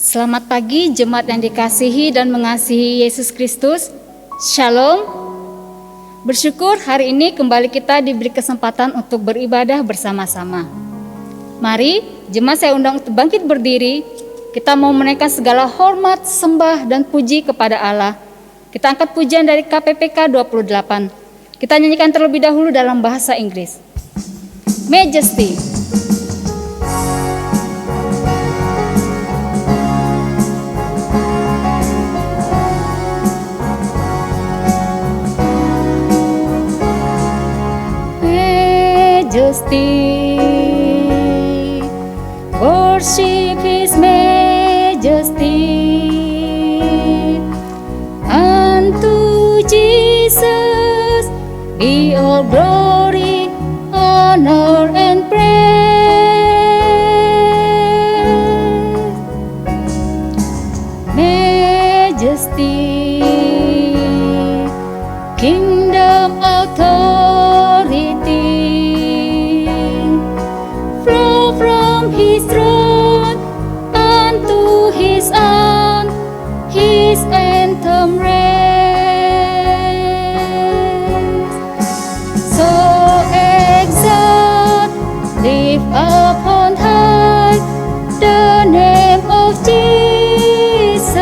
Selamat pagi jemaat yang dikasihi dan mengasihi Yesus Kristus. Shalom. Bersyukur hari ini kembali kita diberi kesempatan untuk beribadah bersama-sama. Mari jemaat saya undang untuk bangkit berdiri. Kita mau menaikkan segala hormat, sembah dan puji kepada Allah. Kita angkat pujian dari KPPK 28. Kita nyanyikan terlebih dahulu dalam bahasa Inggris. Majesty. Majesty, worship His Majesty. Unto Jesus be all glory, honor, and praise. Majesty, kingdom, authority. From His throne unto His own, His anthem raised. So exalt, lift up on high the name of Jesus.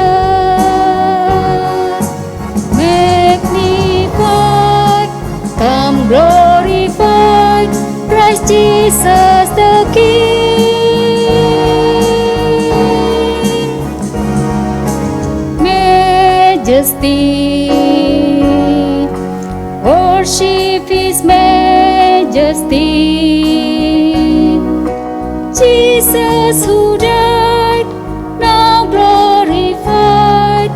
Magnify, come glorify Christ Jesus the King. Majesty, worship His Majesty. Jesus who died, now glorified,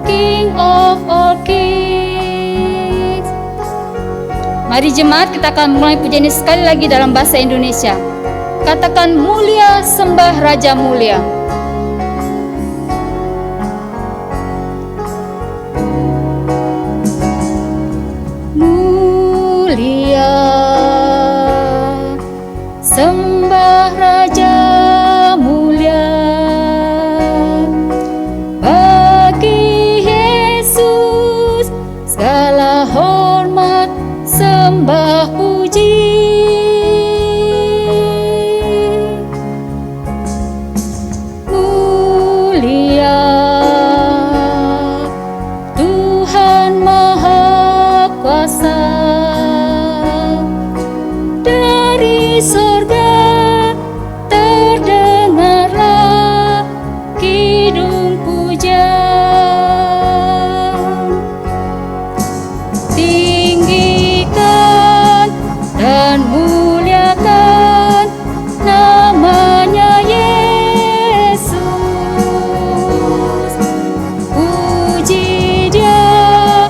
King of all kings. Mari jemaat, kita akan mulai pujian ini sekali lagi dalam bahasa Indonesia. Katakan mulia sembah Raja mulia. Mulia sembah Raja mulia. Bagi Yesus segala hormat, sembah puji. Mulia Tuhan Maha Kuasa, dari sorga terdengarlah kidung pujian. Tinggikan dan muliakan namanya Yesus. Puji Dia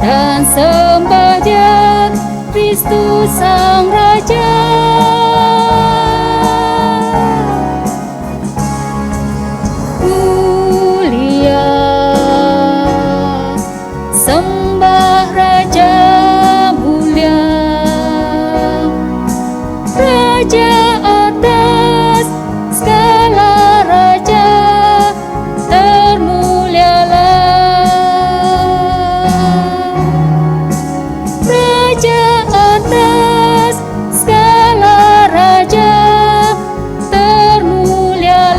dan sembah Dia, Kristus Sang Raja. Mulia sembah Raja mulia. Raja atas segala raja, termulialah. Raja atas segala raja, termulialah.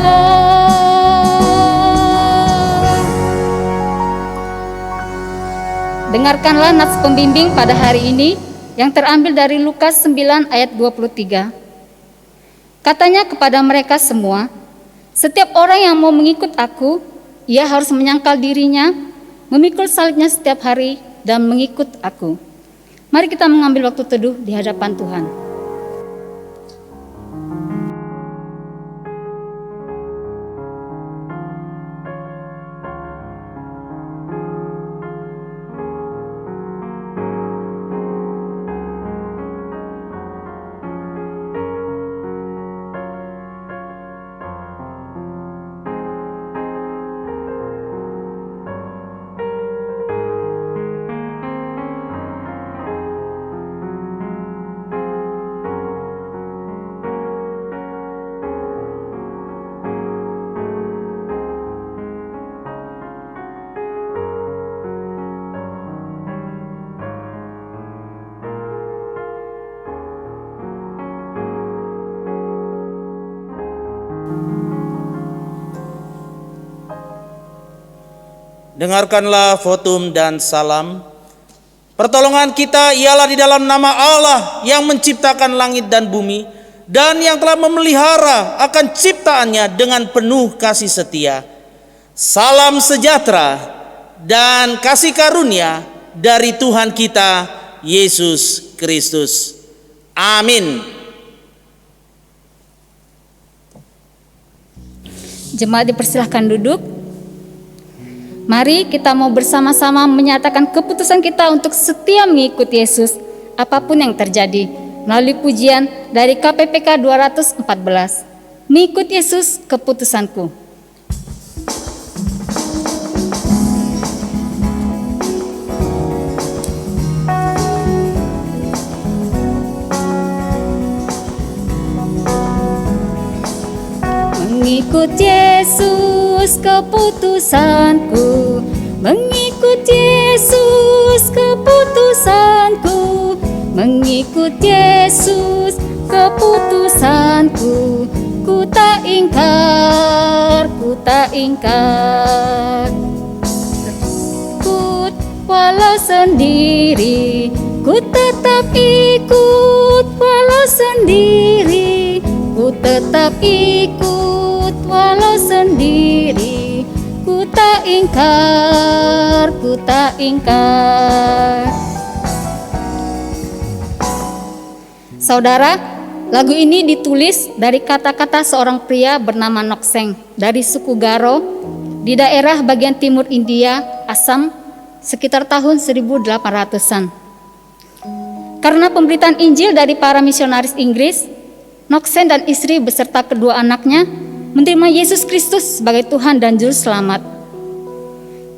Dengarkanlah nats pembimbing pada hari ini yang terambil dari Lukas 9 ayat 23. Katanya kepada mereka semua, setiap orang yang mau mengikut aku, ia harus menyangkal dirinya, memikul salibnya setiap hari, dan mengikut aku. Mari kita mengambil waktu teduh di hadapan Tuhan. Dengarkanlah votum dan salam. Pertolongan kita ialah di dalam nama Allah yang menciptakan langit dan bumi dan yang telah memelihara akan ciptaannya dengan penuh kasih setia. Salam sejahtera dan kasih karunia dari Tuhan kita Yesus Kristus. Amin. Jemaat dipersilahkan duduk. Mari kita mau bersama-sama menyatakan keputusan kita untuk setia mengikuti Yesus apapun yang terjadi melalui pujian dari KPPK 214. Mengikut Yesus keputusanku. Mengikut Yesus keputusanku, mengikut Yesus keputusanku, mengikut Yesus keputusanku. Ku tak ingkar, ku tak ingkar. Ikut walau sendiri, ku tetap ikut walau sendiri, ku tetap ikut walau sendiri. Ku tak ingkar, ku tak ingkar. Saudara, lagu ini ditulis dari kata-kata seorang pria bernama Nokseng dari suku Garo di daerah bagian timur India, Assam, sekitar tahun 1800-an. Karena pemberitaan Injil dari para misionaris Inggris, Nokseng dan istri beserta kedua anaknya menerima Yesus Kristus sebagai Tuhan dan Juru Selamat.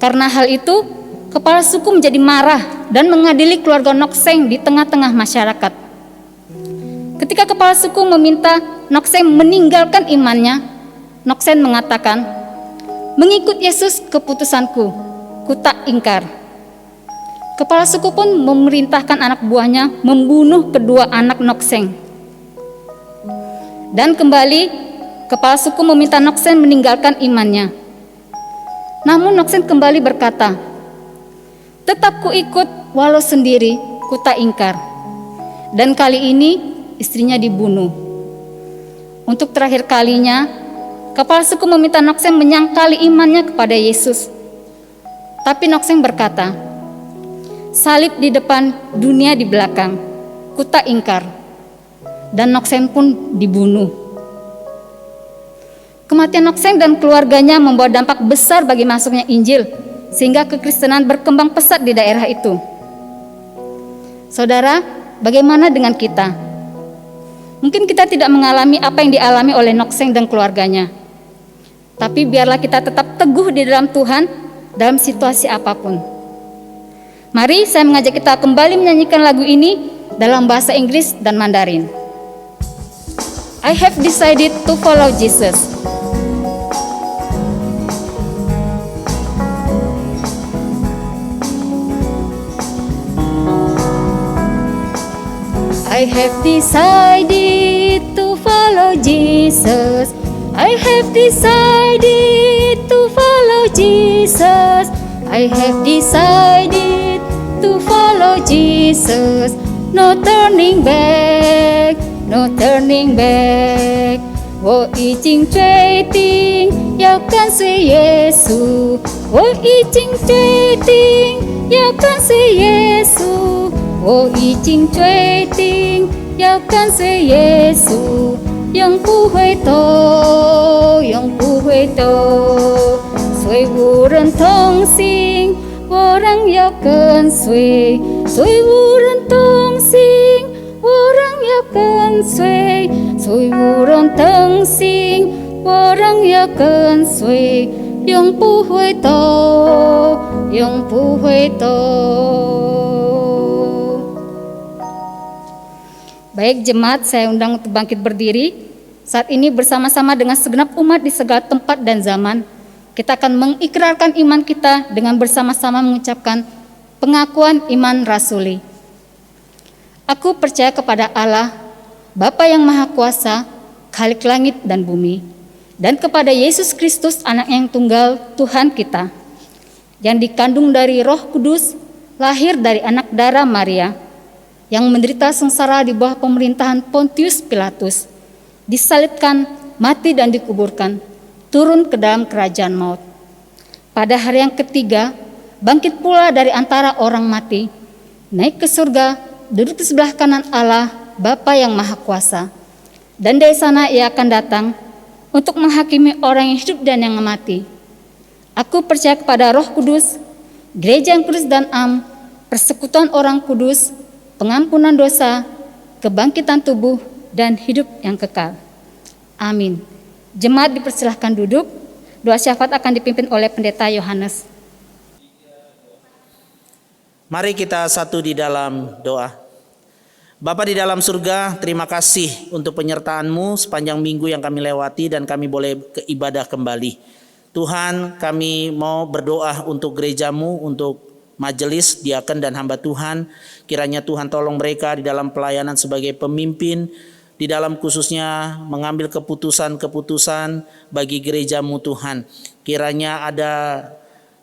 Karena hal itu, kepala suku menjadi marah dan mengadili keluarga Nokseng di tengah-tengah masyarakat. Ketika kepala suku meminta Nokseng meninggalkan imannya, Nokseng mengatakan, "Mengikut Yesus keputusanku, ku tak ingkar." Kepala suku pun memerintahkan anak buahnya membunuh kedua anak Nokseng. Dan kembali, kepala suku meminta Nokseng meninggalkan imannya. Namun Nokseng kembali berkata, "Tetap ku ikut walau sendiri, ku tak ingkar." Dan kali ini istrinya dibunuh. Untuk terakhir kalinya, kepala suku meminta Nokseng menyangkali imannya kepada Yesus. Tapi Nokseng berkata, "Salib di depan, dunia di belakang, ku tak ingkar." Dan Nokseng pun dibunuh. Kematian Nokseng dan keluarganya membawa dampak besar bagi masuknya Injil, sehingga kekristenan berkembang pesat di daerah itu. Saudara, bagaimana dengan kita? Mungkin kita tidak mengalami apa yang dialami oleh Nokseng dan keluarganya. Tapi biarlah kita tetap teguh di dalam Tuhan dalam situasi apapun. Mari saya mengajak kita kembali menyanyikan lagu ini dalam bahasa Inggris dan Mandarin. I have decided to follow Jesus. I have decided to follow Jesus. I have decided to follow Jesus. I have decided to follow Jesus. No turning back, no turning back. 我已经决定要跟随耶稣，我已经决定要跟随耶稣。我已经决定要跟随耶稣，永不回头，永不回头。虽无人同行，我仍要跟随；虽无人同行，我仍要跟随；虽无人同行，我仍要跟随。永不回头，永不回头。Baik jemaat, saya undang untuk bangkit berdiri. Saat ini bersama-sama dengan segenap umat di segala tempat dan zaman, kita akan mengikrarkan iman kita dengan bersama-sama mengucapkan pengakuan iman rasuli. Aku percaya kepada Allah, Bapa yang Maha Kuasa, Khalik langit dan bumi, dan kepada Yesus Kristus, anak yang tunggal Tuhan kita, yang dikandung dari Roh Kudus, lahir dari anak darah Maria, yang menderita sengsara di bawah pemerintahan Pontius Pilatus, disalibkan, mati dan dikuburkan, turun ke dalam kerajaan maut. Pada hari yang ketiga, bangkit pula dari antara orang mati, naik ke surga, duduk di sebelah kanan Allah, Bapa yang Maha Kuasa. Dan dari sana ia akan datang untuk menghakimi orang yang hidup dan yang mati. Aku percaya kepada Roh Kudus, gereja yang kudus dan am, persekutuan orang kudus, pengampunan dosa, kebangkitan tubuh, dan hidup yang kekal. Amin. Jemaat dipersilahkan duduk. Doa syafaat akan dipimpin oleh Pendeta Yohanes. Mari kita satu di dalam doa. Bapa di dalam surga, terima kasih untuk penyertaan-Mu sepanjang minggu yang kami lewati dan kami boleh ke ibadah kembali. Tuhan, kami mau berdoa untuk gereja-Mu, untuk majelis, diaken dan hamba Tuhan. Kiranya Tuhan tolong mereka di dalam pelayanan sebagai pemimpin, di dalam khususnya mengambil keputusan-keputusan bagi gereja-Mu Tuhan. Kiranya ada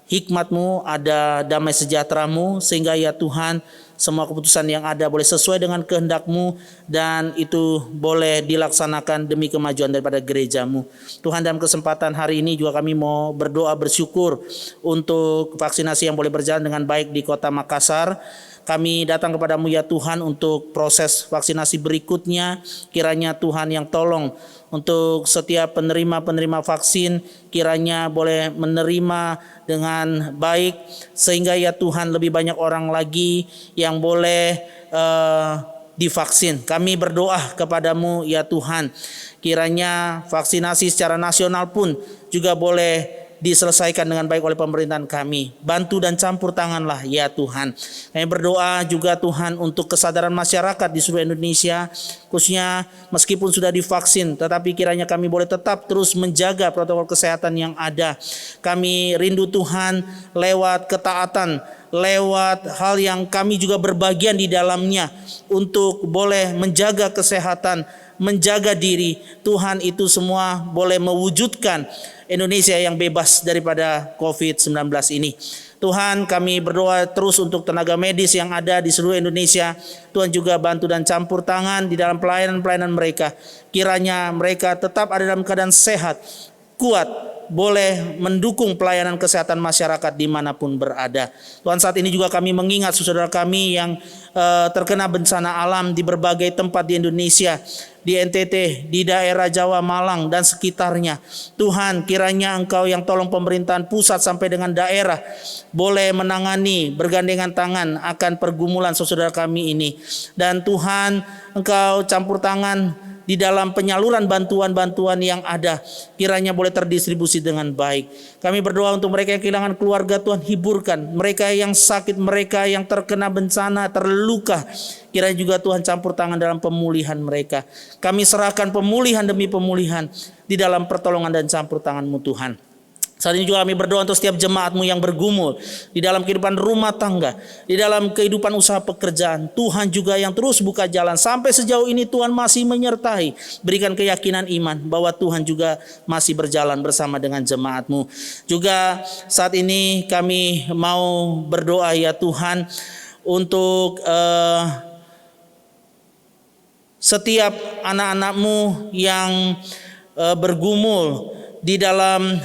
hikmat-Mu, ada damai sejahtera-Mu, sehingga ya Tuhan, semua keputusan yang ada boleh sesuai dengan kehendak-Mu dan itu boleh dilaksanakan demi kemajuan daripada gereja-Mu. Tuhan, dalam kesempatan hari ini juga kami mau berdoa bersyukur untuk vaksinasi yang boleh berjalan dengan baik di Kota Makassar. Kami datang kepadamu ya Tuhan untuk proses vaksinasi berikutnya. Kiranya Tuhan yang tolong untuk setiap penerima vaksin, kiranya boleh menerima dengan baik, sehingga ya Tuhan lebih banyak orang lagi yang boleh divaksin. Kami berdoa kepadamu ya Tuhan, kiranya vaksinasi secara nasional pun juga boleh diselesaikan dengan baik oleh pemerintahan kami. Bantu dan campur tanganlah ya Tuhan. Kami berdoa juga Tuhan untuk kesadaran masyarakat di seluruh Indonesia, khususnya meskipun sudah divaksin, tetapi kiranya kami boleh tetap terus menjaga protokol kesehatan yang ada. Kami rindu Tuhan lewat ketaatan, lewat hal yang kami juga berbagian di dalamnya untuk boleh menjaga kesehatan, menjaga diri. Tuhan, itu semua boleh mewujudkan Indonesia yang bebas daripada COVID-19 ini. Tuhan, kami berdoa terus untuk tenaga medis yang ada di seluruh Indonesia. Tuhan juga bantu dan campur tangan di dalam pelayanan-pelayanan mereka. Kiranya mereka tetap ada dalam keadaan sehat, kuat, boleh mendukung pelayanan kesehatan masyarakat dimanapun berada. Tuhan, saat ini juga kami mengingat saudara kami yang terkena bencana alam di berbagai tempat di Indonesia, di NTT, di daerah Jawa, Malang dan sekitarnya. Tuhan, kiranya Engkau yang tolong pemerintahan pusat sampai dengan daerah boleh menangani, bergandengan tangan akan pergumulan saudara kami ini. Dan Tuhan, Engkau campur tangan di dalam penyaluran bantuan-bantuan yang ada, kiranya boleh terdistribusi dengan baik. Kami berdoa untuk mereka yang kehilangan keluarga, Tuhan hiburkan. Mereka yang sakit, mereka yang terkena bencana, terluka, kiranya juga Tuhan campur tangan dalam pemulihan mereka. Kami serahkan pemulihan demi pemulihan di dalam pertolongan dan campur tangan-Mu Tuhan. Saat ini juga kami berdoa untuk setiap jemaat-Mu yang bergumul di dalam kehidupan rumah tangga, di dalam kehidupan usaha pekerjaan. Tuhan juga yang terus buka jalan. Sampai sejauh ini Tuhan masih menyertai. Berikan keyakinan iman bahwa Tuhan juga masih berjalan bersama dengan jemaat-Mu. Juga saat ini kami mau berdoa ya Tuhan untuk setiap anak-anak-Mu yang bergumul di dalam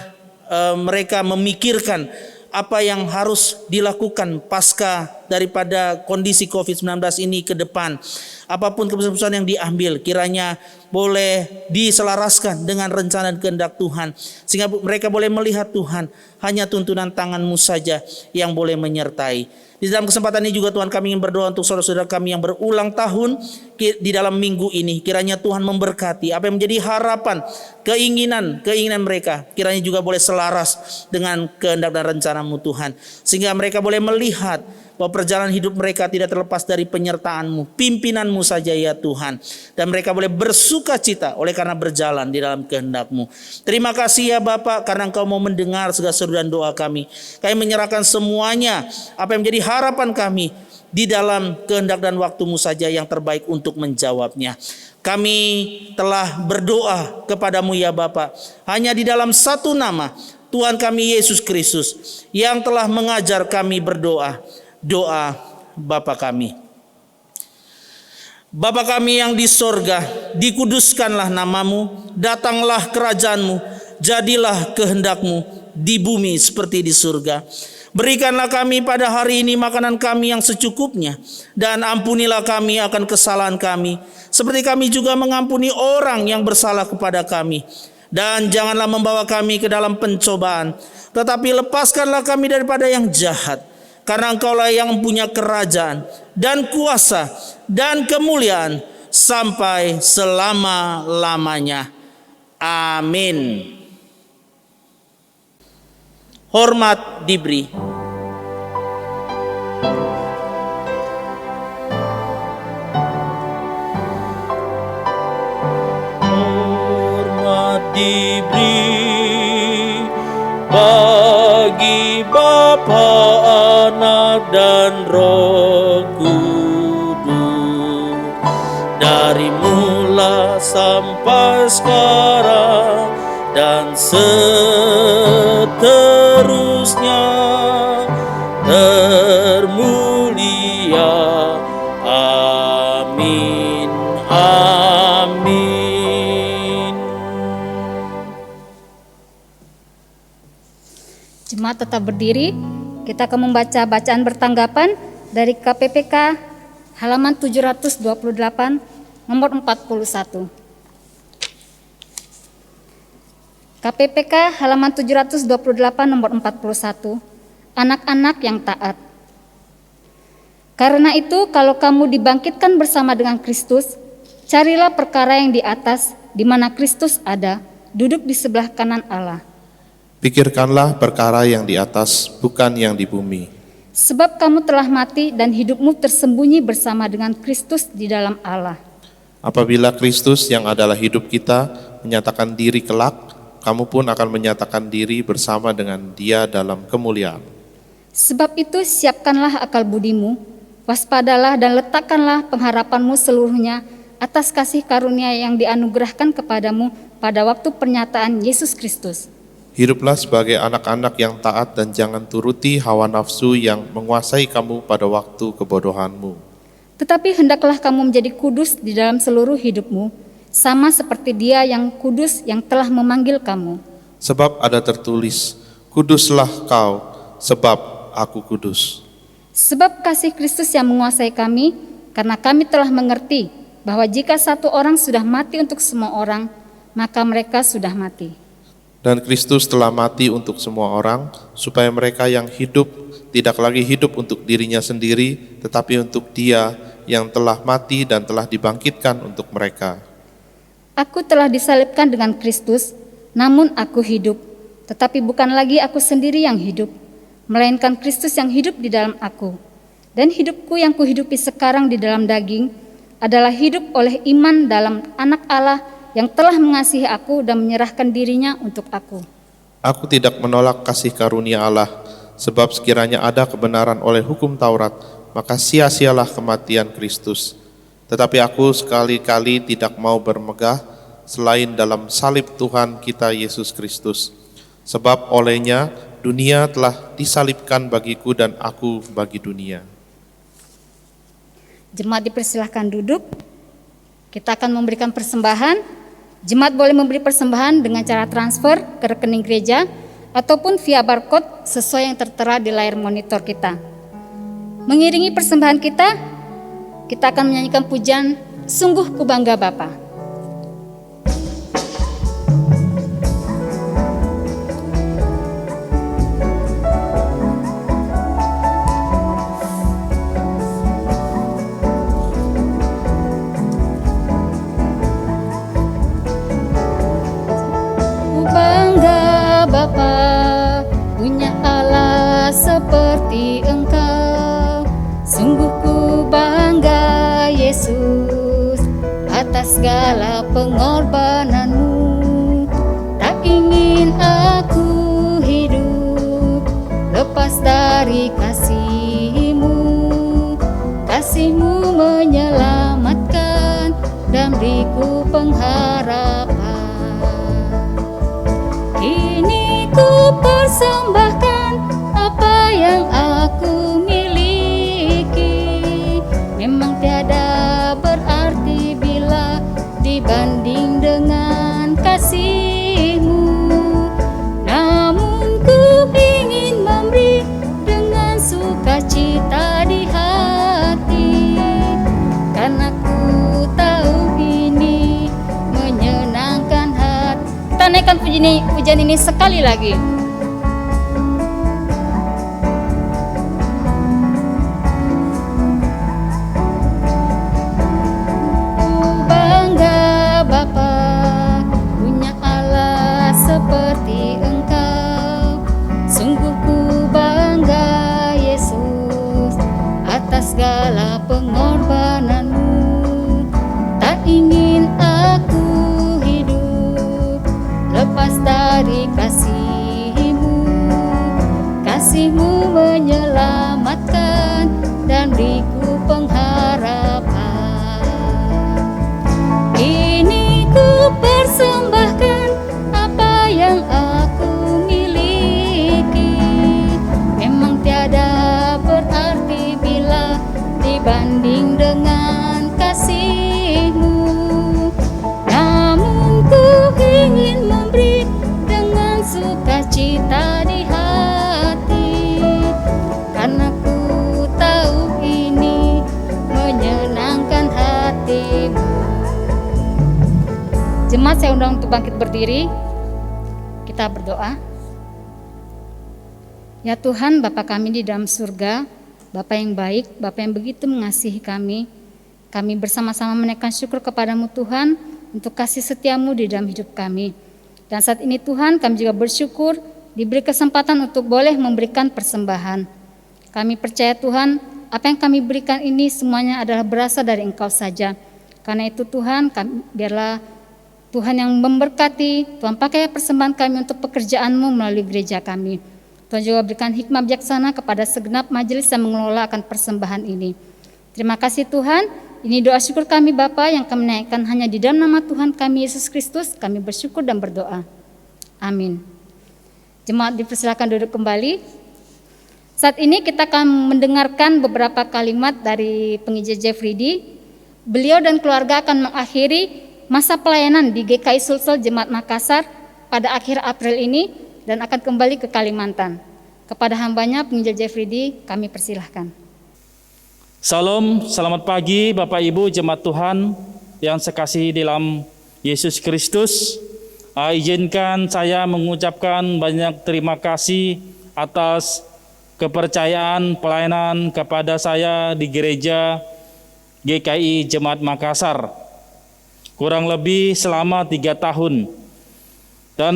mereka memikirkan apa yang harus dilakukan pasca daripada kondisi COVID-19 ini ke depan. Apapun keputusan yang diambil, kiranya boleh diselaraskan dengan rencana dan kehendak Tuhan, sehingga mereka boleh melihat Tuhan, hanya tuntunan tangan-Mu saja yang boleh menyertai. Di dalam kesempatan ini juga Tuhan, kami ingin berdoa untuk saudara-saudara kami yang berulang tahun di dalam minggu ini. Kiranya Tuhan memberkati apa yang menjadi harapan, keinginan mereka. Kiranya juga boleh selaras dengan kehendak dan rencana-Mu Tuhan, sehingga mereka boleh melihat bahwa perjalanan hidup mereka tidak terlepas dari penyertaan-Mu, pimpinanmu saja ya Tuhan. Dan mereka boleh bersuka cita oleh karena berjalan di dalam kehendak-Mu. Terima kasih ya Bapa, karena Engkau mau mendengar segala seru dan doa kami. Kami menyerahkan semuanya, apa yang menjadi harapan kami, di dalam kehendak dan waktu-Mu saja yang terbaik untuk menjawabnya. Kami telah berdoa kepadamu ya Bapa, hanya di dalam satu nama, Tuhan kami Yesus Kristus, yang telah mengajar kami berdoa. Doa Bapa kami. Bapa kami yang di sorga, dikuduskanlah namamu, datanglah kerajaanmu, jadilah kehendak-Mu di bumi seperti di surga. Berikanlah kami pada hari ini makanan kami yang secukupnya, dan ampunilah kami akan kesalahan kami, seperti kami juga mengampuni orang yang bersalah kepada kami. Dan janganlah membawa kami ke dalam pencobaan, tetapi lepaskanlah kami daripada yang jahat. Karena Engkaulah yang punya kerajaan dan kuasa dan kemuliaan sampai selama-lamanya. Amin. Hormat diberi. Hormat diberi bagi Bapa, Anak dan Roh Kudus, dari mula sampai sekarang dan seterusnya, termulia. Amin. Amin. Jemaat tetap berdiri. Kita akan membaca bacaan bertanggapan dari KPPK halaman 728 nomor 41. KPPK halaman 728 nomor 41. Anak-anak yang taat. Karena itu, kalau kamu dibangkitkan bersama dengan Kristus, carilah perkara yang di atas, di mana Kristus ada, duduk di sebelah kanan Allah. Pikirkanlah perkara yang di atas, bukan yang di bumi. Sebab kamu telah mati dan hidupmu tersembunyi bersama dengan Kristus di dalam Allah. Apabila Kristus yang adalah hidup kita menyatakan diri kelak, kamu pun akan menyatakan diri bersama dengan Dia dalam kemuliaan. Sebab itu siapkanlah akal budimu, waspadalah dan letakkanlah pengharapanmu seluruhnya atas kasih karunia yang dianugerahkan kepadamu pada waktu pernyataan Yesus Kristus. Hiduplah sebagai anak-anak yang taat dan jangan turuti hawa nafsu yang menguasai kamu pada waktu kebodohanmu. Tetapi hendaklah kamu menjadi kudus di dalam seluruh hidupmu, sama seperti Dia yang kudus yang telah memanggil kamu. Sebab ada tertulis, kuduslah kau, sebab aku kudus. Sebab kasih Kristus yang menguasai kami, karena kami telah mengerti bahwa jika satu orang sudah mati untuk semua orang, maka mereka sudah mati. Dan Kristus telah mati untuk semua orang, supaya mereka yang hidup tidak lagi hidup untuk dirinya sendiri, tetapi untuk Dia yang telah mati dan telah dibangkitkan untuk mereka. Aku telah disalibkan dengan Kristus, namun aku hidup, tetapi bukan lagi aku sendiri yang hidup, melainkan Kristus yang hidup di dalam aku. Dan hidupku yang kuhidupi sekarang di dalam daging adalah hidup oleh iman dalam Anak Allah yang telah mengasihi aku dan menyerahkan dirinya untuk aku. Aku tidak menolak kasih karunia Allah, sebab sekiranya ada kebenaran oleh hukum Taurat, maka sia-sialah kematian Kristus. Tetapi aku sekali-kali tidak mau bermegah selain dalam salib Tuhan kita Yesus Kristus. Sebab olehnya dunia telah disalibkan bagiku dan aku bagi dunia. Jemaat dipersilahkan duduk. Kita akan memberikan persembahan. Jemaat boleh memberi persembahan dengan cara transfer ke rekening gereja ataupun via barcode sesuai yang tertera di layar monitor kita. Mengiringi persembahan kita akan menyanyikan pujian Sungguh Ku Bangga Bapa. Bapa, punya Allah seperti Engkau, atas segala pengorbananmu. Tak ingin aku hidup lepas dari kasih-Mu. Kasih-Mu menyelamatkan dan beriku pengharapan. Kini ku persembahkan apa yang aku miliki. Memang tiada berarti bila dibanding dengan kasih-Mu. Namun ku ingin memberi dengan sukacita di hati, karena ku tahu ini menyenangkan hati. Kita naikkan pujian ini sekali lagi. Bangga Bapa punya Allah seperti Engkau. Sungguh ku bangga Yesus atas segala pengorbananmu. Tak ingin aku hidup lepas dari kasih-Mu. Kasih-Mu menyelamatkan dan beriku pengharapan. Kini ku persembahkan apa yang aku miliki. Memang tiada berarti bila dibanding dengan kasih-Mu. Namun ku ingin memberi dengan sukacita di hati, karena ku tahu ini menyenangkan hati-Mu. Jemaat, saya undang untuk bangkit berdiri. Kita berdoa. Ya Tuhan, Bapa kami di dalam surga, Bapa yang baik, Bapa yang begitu mengasihi kami. Kami bersama-sama menaikkan syukur kepadamu Tuhan untuk kasih setia-Mu di dalam hidup kami. Dan saat ini Tuhan, kami juga bersyukur diberi kesempatan untuk boleh memberikan persembahan. Kami percaya Tuhan, apa yang kami berikan ini semuanya adalah berasal dari Engkau saja. Karena itu Tuhan, biarlah Tuhan yang memberkati, Tuhan pakai persembahan kami untuk pekerjaan-Mu melalui gereja kami. Tuhan juga berikan hikmah bijaksana kepada segenap majelis yang mengelola akan persembahan ini. Terima kasih Tuhan, ini doa syukur kami Bapa yang kami naikkan hanya di dalam nama Tuhan kami Yesus Kristus. Kami bersyukur dan berdoa. Amin. Jemaat dipersilakan duduk kembali. Saat ini kita akan mendengarkan beberapa kalimat dari penginjil Jeffrey D. Beliau dan keluarga akan mengakhiri masa pelayanan di GKI Sulsel Jemaat Makassar pada akhir April ini dan akan kembali ke Kalimantan. Kepada hambanya penginjil Jeffrey D, kami persilahkan. Salam, selamat pagi Bapak Ibu jemaat Tuhan yang saya kasihi dalam Yesus Kristus. Izinkan saya mengucapkan banyak terima kasih atas kepercayaan pelayanan kepada saya di gereja GKI Jemaat Makassar. Kurang lebih selama 3 tahun. Dan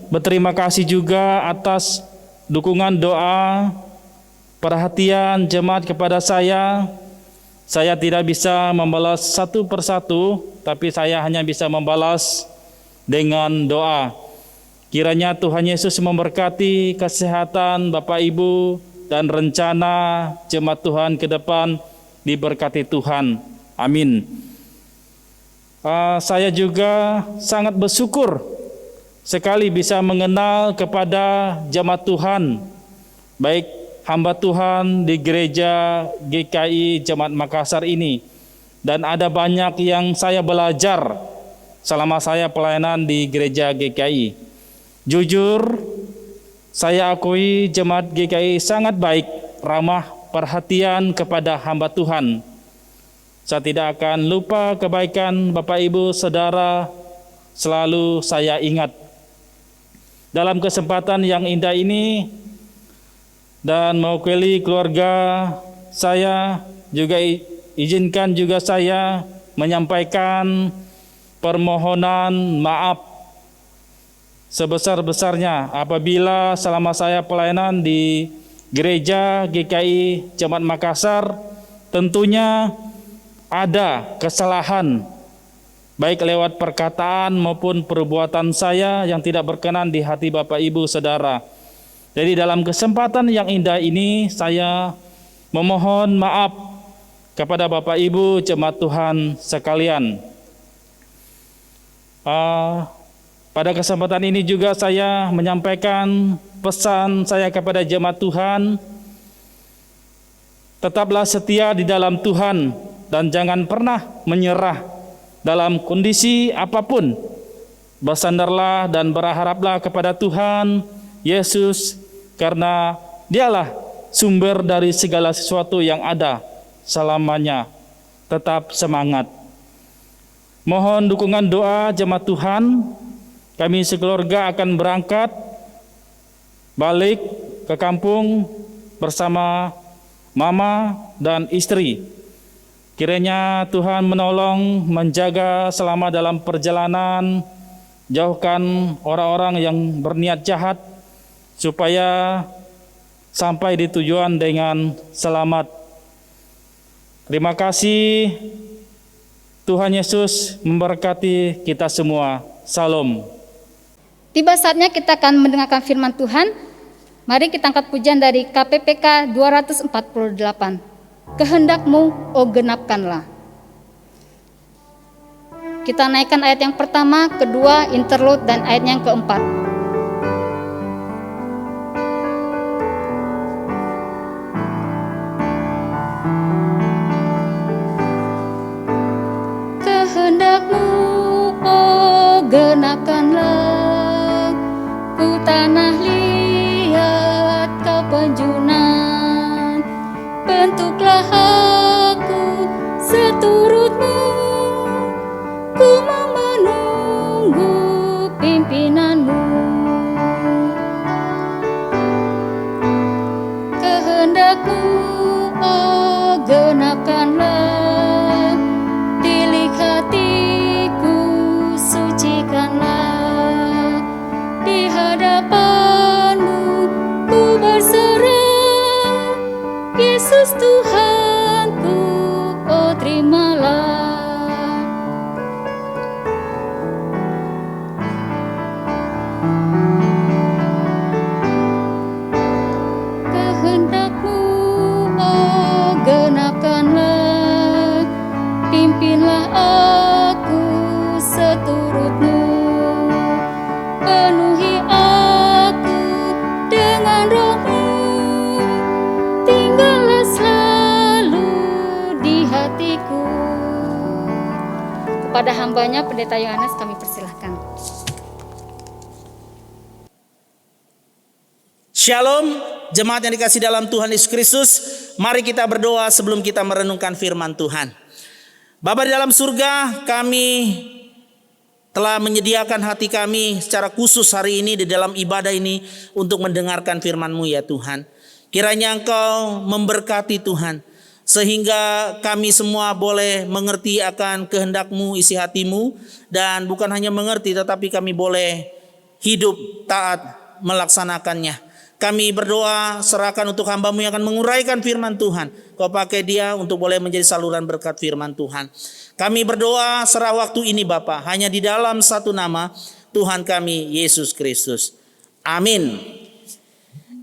berterima kasih juga atas dukungan doa, perhatian jemaat kepada saya. Saya tidak bisa membalas satu persatu, tapi saya hanya bisa membalas dengan doa. Kiranya Tuhan Yesus memberkati kesehatan Bapak Ibu dan rencana jemaat Tuhan ke depan diberkati Tuhan. Amin. Saya juga sangat bersyukur sekali bisa mengenal kepada jemaat Tuhan, baik hamba Tuhan di gereja GKI Jemaat Makassar ini. Dan ada banyak yang saya belajar selama saya pelayanan di gereja GKI. Jujur, saya akui jemaat GKI sangat baik, ramah, perhatian kepada hamba Tuhan. Saya tidak akan lupa kebaikan Bapak Ibu Saudara, selalu saya ingat. Dalam kesempatan yang indah ini dan mewakili keluarga saya, juga izinkan juga saya menyampaikan permohonan maaf sebesar-besarnya apabila selama saya pelayanan di gereja GKI Jemaat Makassar tentunya ada kesalahan baik lewat perkataan maupun perbuatan saya yang tidak berkenan di hati Bapak Ibu Saudara. Jadi dalam kesempatan yang indah ini saya memohon maaf kepada Bapak Ibu jemaat Tuhan sekalian. Pada kesempatan ini juga saya menyampaikan pesan saya kepada jemaat Tuhan. Tetaplah setia di dalam Tuhan dan jangan pernah menyerah dalam kondisi apapun. Bersandarlah dan berharaplah kepada Tuhan Yesus, karena Dialah sumber dari segala sesuatu yang ada selamanya. Tetap semangat. Mohon dukungan doa jemaat Tuhan. Kami sekeluarga akan berangkat balik ke kampung bersama mama dan istri. Kiranya Tuhan menolong, menjaga selama dalam perjalanan, jauhkan orang-orang yang berniat jahat, supaya sampai di tujuan dengan selamat. Terima kasih. Tuhan Yesus memberkati kita semua. Salam. Tiba saatnya kita akan mendengarkan firman Tuhan. Mari kita angkat pujian dari KPPK 248. Kehendak-Mu, oh genapkanlah. Kita naikkan ayat yang pertama, kedua, interlude, dan ayat yang keempat. Kehendak-Mu, oh genapkanlah. Ku tanah liat kau penjunan, bentuklah aku seturut-Mu. Ku mau menunggu pimpinan-Mu. Kehendak-Mu, oh genapkanlah. Tilik hatiku sucikanlah. Di hadapan-Mu ku berserah. Yesus Tuhanku, oh terimalah. Kehendak-Mu, oh genapkanlah. Pimpinlah aku seturut-Mu. Penuhi aku dengan Roh-Mu. Tinggallah selalu di hatiku. Kepada hambanya Pendeta Yohanes kami persilahkan. Shalom, jemaat yang dikasih dalam Tuhan Yesus Kristus. Mari kita berdoa sebelum kita merenungkan firman Tuhan. Bapa di dalam surga, kami telah menyediakan hati kami secara khusus hari ini di dalam ibadah ini untuk mendengarkan firman-Mu ya Tuhan. Kiranya Engkau memberkati Tuhan, sehingga kami semua boleh mengerti akan kehendak-Mu, isi hati-Mu, dan bukan hanya mengerti tetapi kami boleh hidup taat melaksanakannya. Kami berdoa, serahkan untuk hamba-Mu yang akan menguraikan firman Tuhan. Kau pakai dia untuk boleh menjadi saluran berkat firman Tuhan. Kami berdoa serah waktu ini Bapa, hanya di dalam satu nama, Tuhan kami Yesus Kristus. Amin.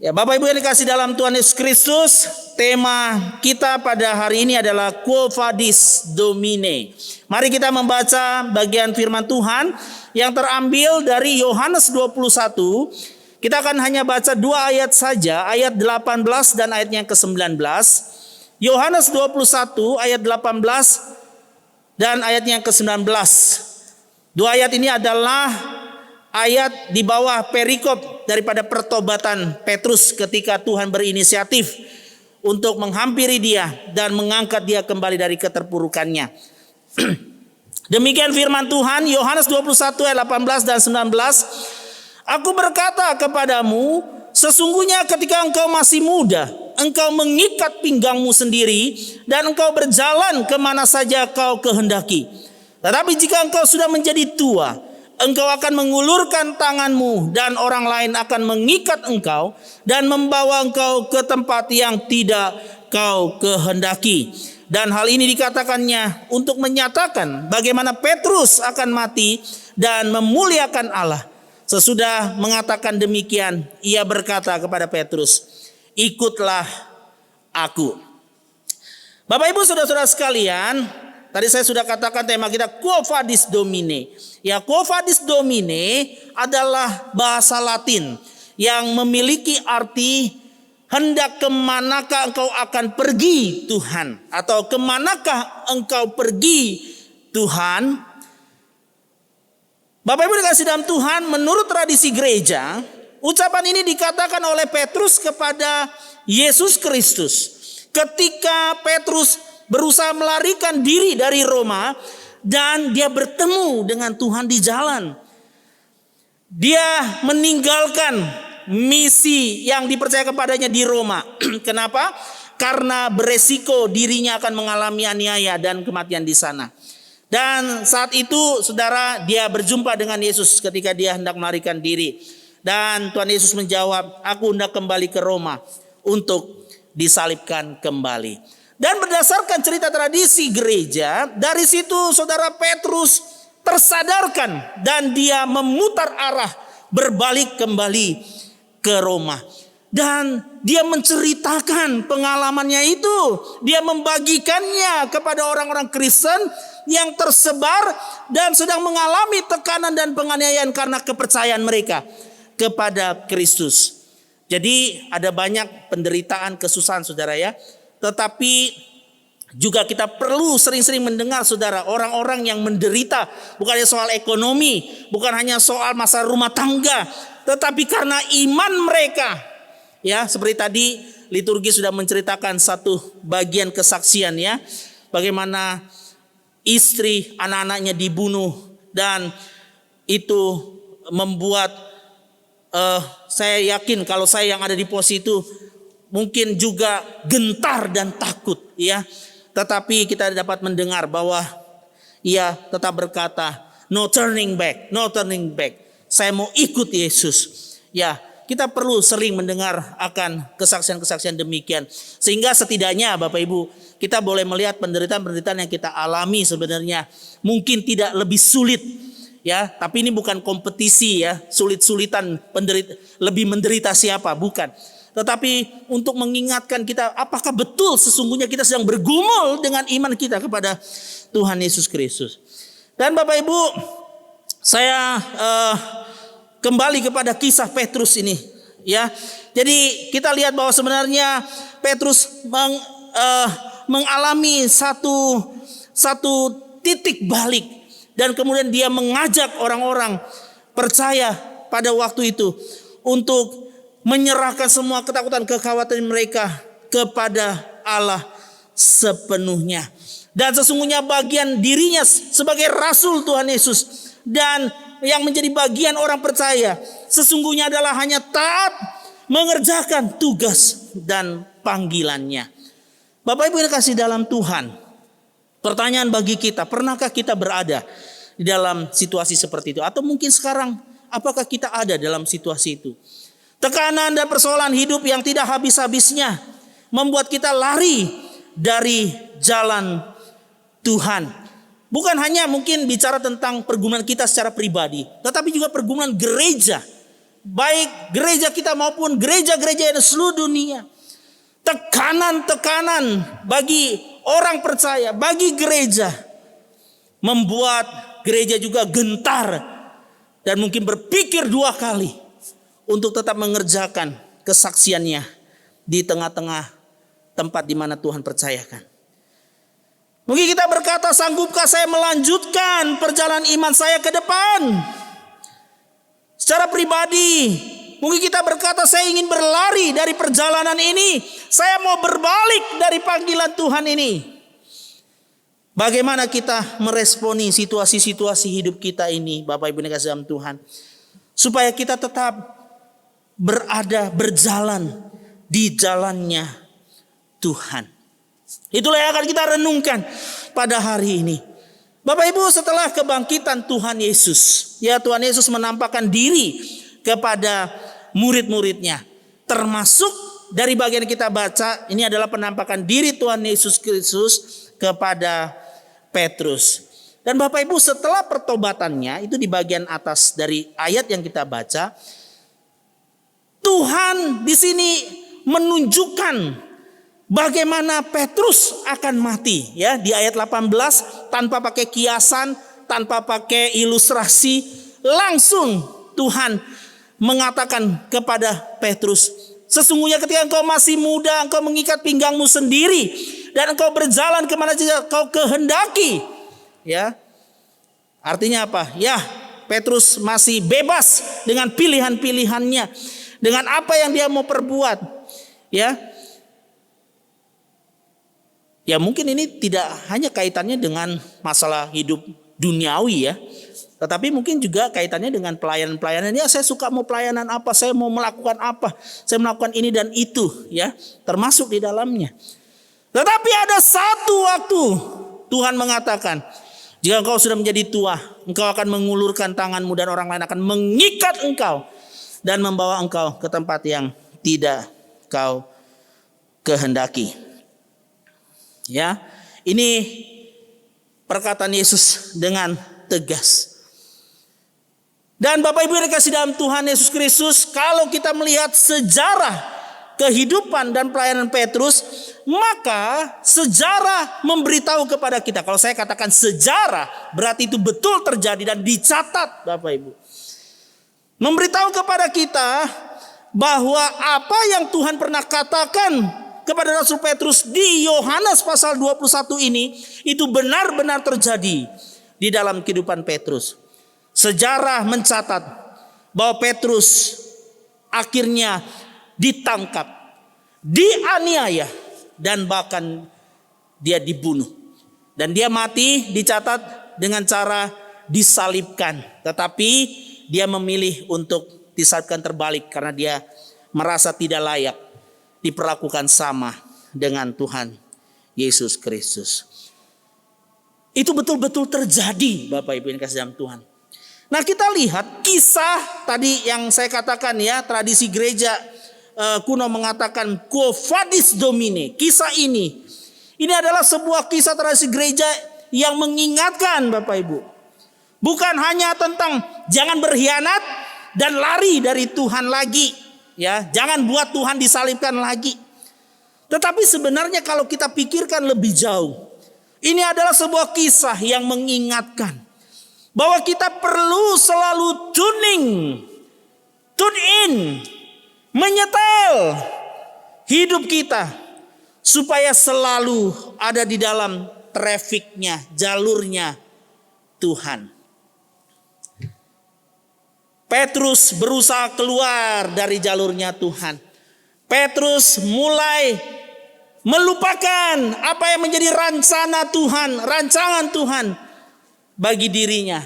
Ya Bapak Ibu yang dikasih dalam Tuhan Yesus Kristus, tema kita pada hari ini adalah Quo Vadis Domine. Mari kita membaca bagian firman Tuhan yang terambil dari Yohanes 21. Kita akan hanya baca 2 ayat saja, ayat 18 dan ayatnya ke-19. Yohanes 21 ayat 18 dan ayatnya ke-19. 2 ayat ini adalah ayat di bawah perikop daripada pertobatan Petrus ketika Tuhan berinisiatif untuk menghampiri dia dan mengangkat dia kembali dari keterpurukannya. Demikian firman Tuhan, Yohanes 21 ayat 18 dan 19. Aku berkata kepadamu, sesungguhnya ketika engkau masih muda, engkau mengikat pinggangmu sendiri dan engkau berjalan kemana saja kau kehendaki. Tetapi jika engkau sudah menjadi tua, engkau akan mengulurkan tanganmu dan orang lain akan mengikat engkau dan membawa engkau ke tempat yang tidak kau kehendaki. Dan hal ini dikatakannya untuk menyatakan bagaimana Petrus akan mati dan memuliakan Allah. Sesudah mengatakan demikian, ia berkata kepada Petrus, "Ikutlah aku." Bapak Ibu saudara-saudara sekalian, tadi saya sudah katakan tema kita Quo Vadis Domine. Ya, Quo Vadis Domine adalah bahasa Latin yang memiliki arti hendak kemanakah engkau akan pergi Tuhan, atau kemanakah engkau pergi Tuhan. Bapak Ibu dikasih dalam Tuhan, menurut tradisi gereja, ucapan ini dikatakan oleh Petrus kepada Yesus Kristus. Ketika Petrus berusaha melarikan diri dari Roma dan dia bertemu dengan Tuhan di jalan. Dia meninggalkan misi yang dipercaya kepadanya di Roma. Kenapa? Karena beresiko dirinya akan mengalami aniaya dan kematian di sana. Dan saat itu saudara, dia berjumpa dengan Yesus ketika dia hendak melarikan diri. Dan Tuhan Yesus menjawab, "Aku hendak kembali ke Roma untuk disalibkan kembali." Dan berdasarkan cerita tradisi gereja, dari situ saudara Petrus tersadarkan dan dia memutar arah berbalik kembali ke Roma. Dan dia menceritakan pengalamannya itu. Dia membagikannya kepada orang-orang Kristen yang tersebar dan sedang mengalami tekanan dan penganiayaan karena kepercayaan mereka kepada Kristus. Jadi ada banyak penderitaan, kesusahan saudara ya. Tetapi juga kita perlu sering-sering mendengar saudara, orang-orang yang menderita bukan hanya soal ekonomi, bukan hanya soal masalah rumah tangga, tetapi karena iman mereka. Ya, seperti tadi liturgi sudah menceritakan satu bagian kesaksian ya, bagaimana istri anak-anaknya dibunuh, dan itu membuat saya yakin kalau saya yang ada di posisi itu mungkin juga gentar dan takut ya. Tetapi kita dapat mendengar bahwa ia tetap berkata, "No turning back, no turning back. Saya mau ikut Yesus." Ya, kita perlu sering mendengar akan kesaksian-kesaksian demikian. Sehingga setidaknya Bapak Ibu, kita boleh melihat penderitaan-penderitaan yang kita alami sebenarnya mungkin tidak lebih sulit. Ya, tapi ini bukan kompetisi ya, sulit-sulitan lebih menderita siapa, bukan. Tetapi untuk mengingatkan kita, apakah betul sesungguhnya kita sedang bergumul dengan iman kita kepada Tuhan Yesus Kristus. Dan Bapak Ibu, saya kembali kepada kisah Petrus ini ya. Jadi kita lihat bahwa sebenarnya Petrus mengalami satu titik balik. Dan kemudian dia mengajak orang-orang percaya pada waktu itu untuk menyerahkan semua ketakutan, kekhawatiran mereka kepada Allah sepenuhnya. Dan sesungguhnya bagian dirinya sebagai rasul Tuhan Yesus dan yang menjadi bagian orang percaya sesungguhnya adalah hanya taat mengerjakan tugas dan panggilannya. Bapak Ibu yang kasih dalam Tuhan, pertanyaan bagi kita, pernahkah kita berada di dalam situasi seperti itu? Atau mungkin sekarang, apakah kita ada dalam situasi itu? Tekanan dan persoalan hidup yang tidak habis-habisnya membuat kita lari dari jalan Tuhan. Bukan hanya mungkin bicara tentang pergumulan kita secara pribadi, tetapi juga pergumulan gereja. Baik gereja kita maupun gereja-gereja di seluruh dunia. Tekanan-tekanan bagi orang percaya, bagi gereja, membuat gereja juga gentar dan mungkin berpikir dua kali untuk tetap mengerjakan kesaksiannya di tengah-tengah tempat di mana Tuhan percayakan. Mungkin kita berkata, sanggupkah saya melanjutkan perjalanan iman saya ke depan? Secara pribadi, mungkin kita berkata, saya ingin berlari dari perjalanan ini. Saya mau berbalik dari panggilan Tuhan ini. Bagaimana kita meresponi situasi-situasi hidup kita ini, Bapak Ibu yang kasih dalam Tuhan, supaya kita tetap berjalan di jalannya Tuhan. Itulah yang akan kita renungkan pada hari ini. Bapak Ibu, setelah kebangkitan Tuhan Yesus, ya Tuhan Yesus menampakkan diri kepada murid-muridnya. Termasuk dari bagian kita baca, ini adalah penampakan diri Tuhan Yesus Kristus kepada Petrus. Dan Bapak Ibu, setelah pertobatannya, itu di bagian atas dari ayat yang kita baca, Tuhan di sini menunjukkan bagaimana Petrus akan mati, ya, di ayat 18, tanpa pakai kiasan, tanpa pakai ilustrasi, langsung Tuhan mengatakan kepada Petrus, sesungguhnya ketika engkau masih muda, engkau mengikat pinggangmu sendiri dan engkau berjalan kemana saja kau kehendaki. Ya, artinya apa? Ya, Petrus masih bebas dengan pilihan-pilihannya, dengan apa yang dia mau perbuat. Ya, ya mungkin ini tidak hanya kaitannya dengan masalah hidup duniawi ya, tetapi mungkin juga kaitannya dengan pelayanan-pelayanan. Ya, saya suka mau pelayanan apa, saya mau melakukan apa, saya melakukan ini dan itu, ya, termasuk di dalamnya. Tetapi ada satu waktu Tuhan mengatakan, jika engkau sudah menjadi tua, engkau akan mengulurkan tanganmu dan orang lain akan mengikat engkau dan membawa engkau ke tempat yang tidak kau kehendaki. Ya, ini perkataan Yesus dengan tegas. Dan Bapak Ibu yang dikasihi dalam Tuhan Yesus Kristus, kalau kita melihat sejarah kehidupan dan pelayanan Petrus, maka sejarah memberitahu kepada kita. Kalau saya katakan sejarah, berarti itu betul terjadi dan dicatat, Bapak Ibu. Memberitahu kepada kita bahwa apa yang Tuhan pernah katakan kepada Rasul Petrus di Yohanes pasal 21 ini, itu benar-benar terjadi di dalam kehidupan Petrus. Sejarah mencatat bahwa Petrus akhirnya ditangkap, dianiaya, dan bahkan dia dibunuh. Dan dia mati dicatat dengan cara disalibkan. Tetapi dia memilih untuk disalibkan terbalik karena dia merasa tidak layak diperlakukan sama dengan Tuhan Yesus Kristus. Itu betul-betul terjadi, Bapak Ibu yang dikasihi dalam Tuhan. Nah, kita lihat kisah tadi yang saya katakan ya, tradisi gereja kuno mengatakan Quo Vadis Domine. Kisah ini adalah sebuah kisah tradisi gereja yang mengingatkan Bapak Ibu, bukan hanya tentang jangan berkhianat dan lari dari Tuhan lagi, ya, jangan buat Tuhan disalibkan lagi. Tetapi sebenarnya kalau kita pikirkan lebih jauh, ini adalah sebuah kisah yang mengingatkan bahwa kita perlu selalu tune in, menyetel hidup kita supaya selalu ada di dalam trafiknya, jalurnya Tuhan. Petrus berusaha keluar dari jalurnya Tuhan. Petrus mulai melupakan apa yang menjadi rancangan Tuhan bagi dirinya.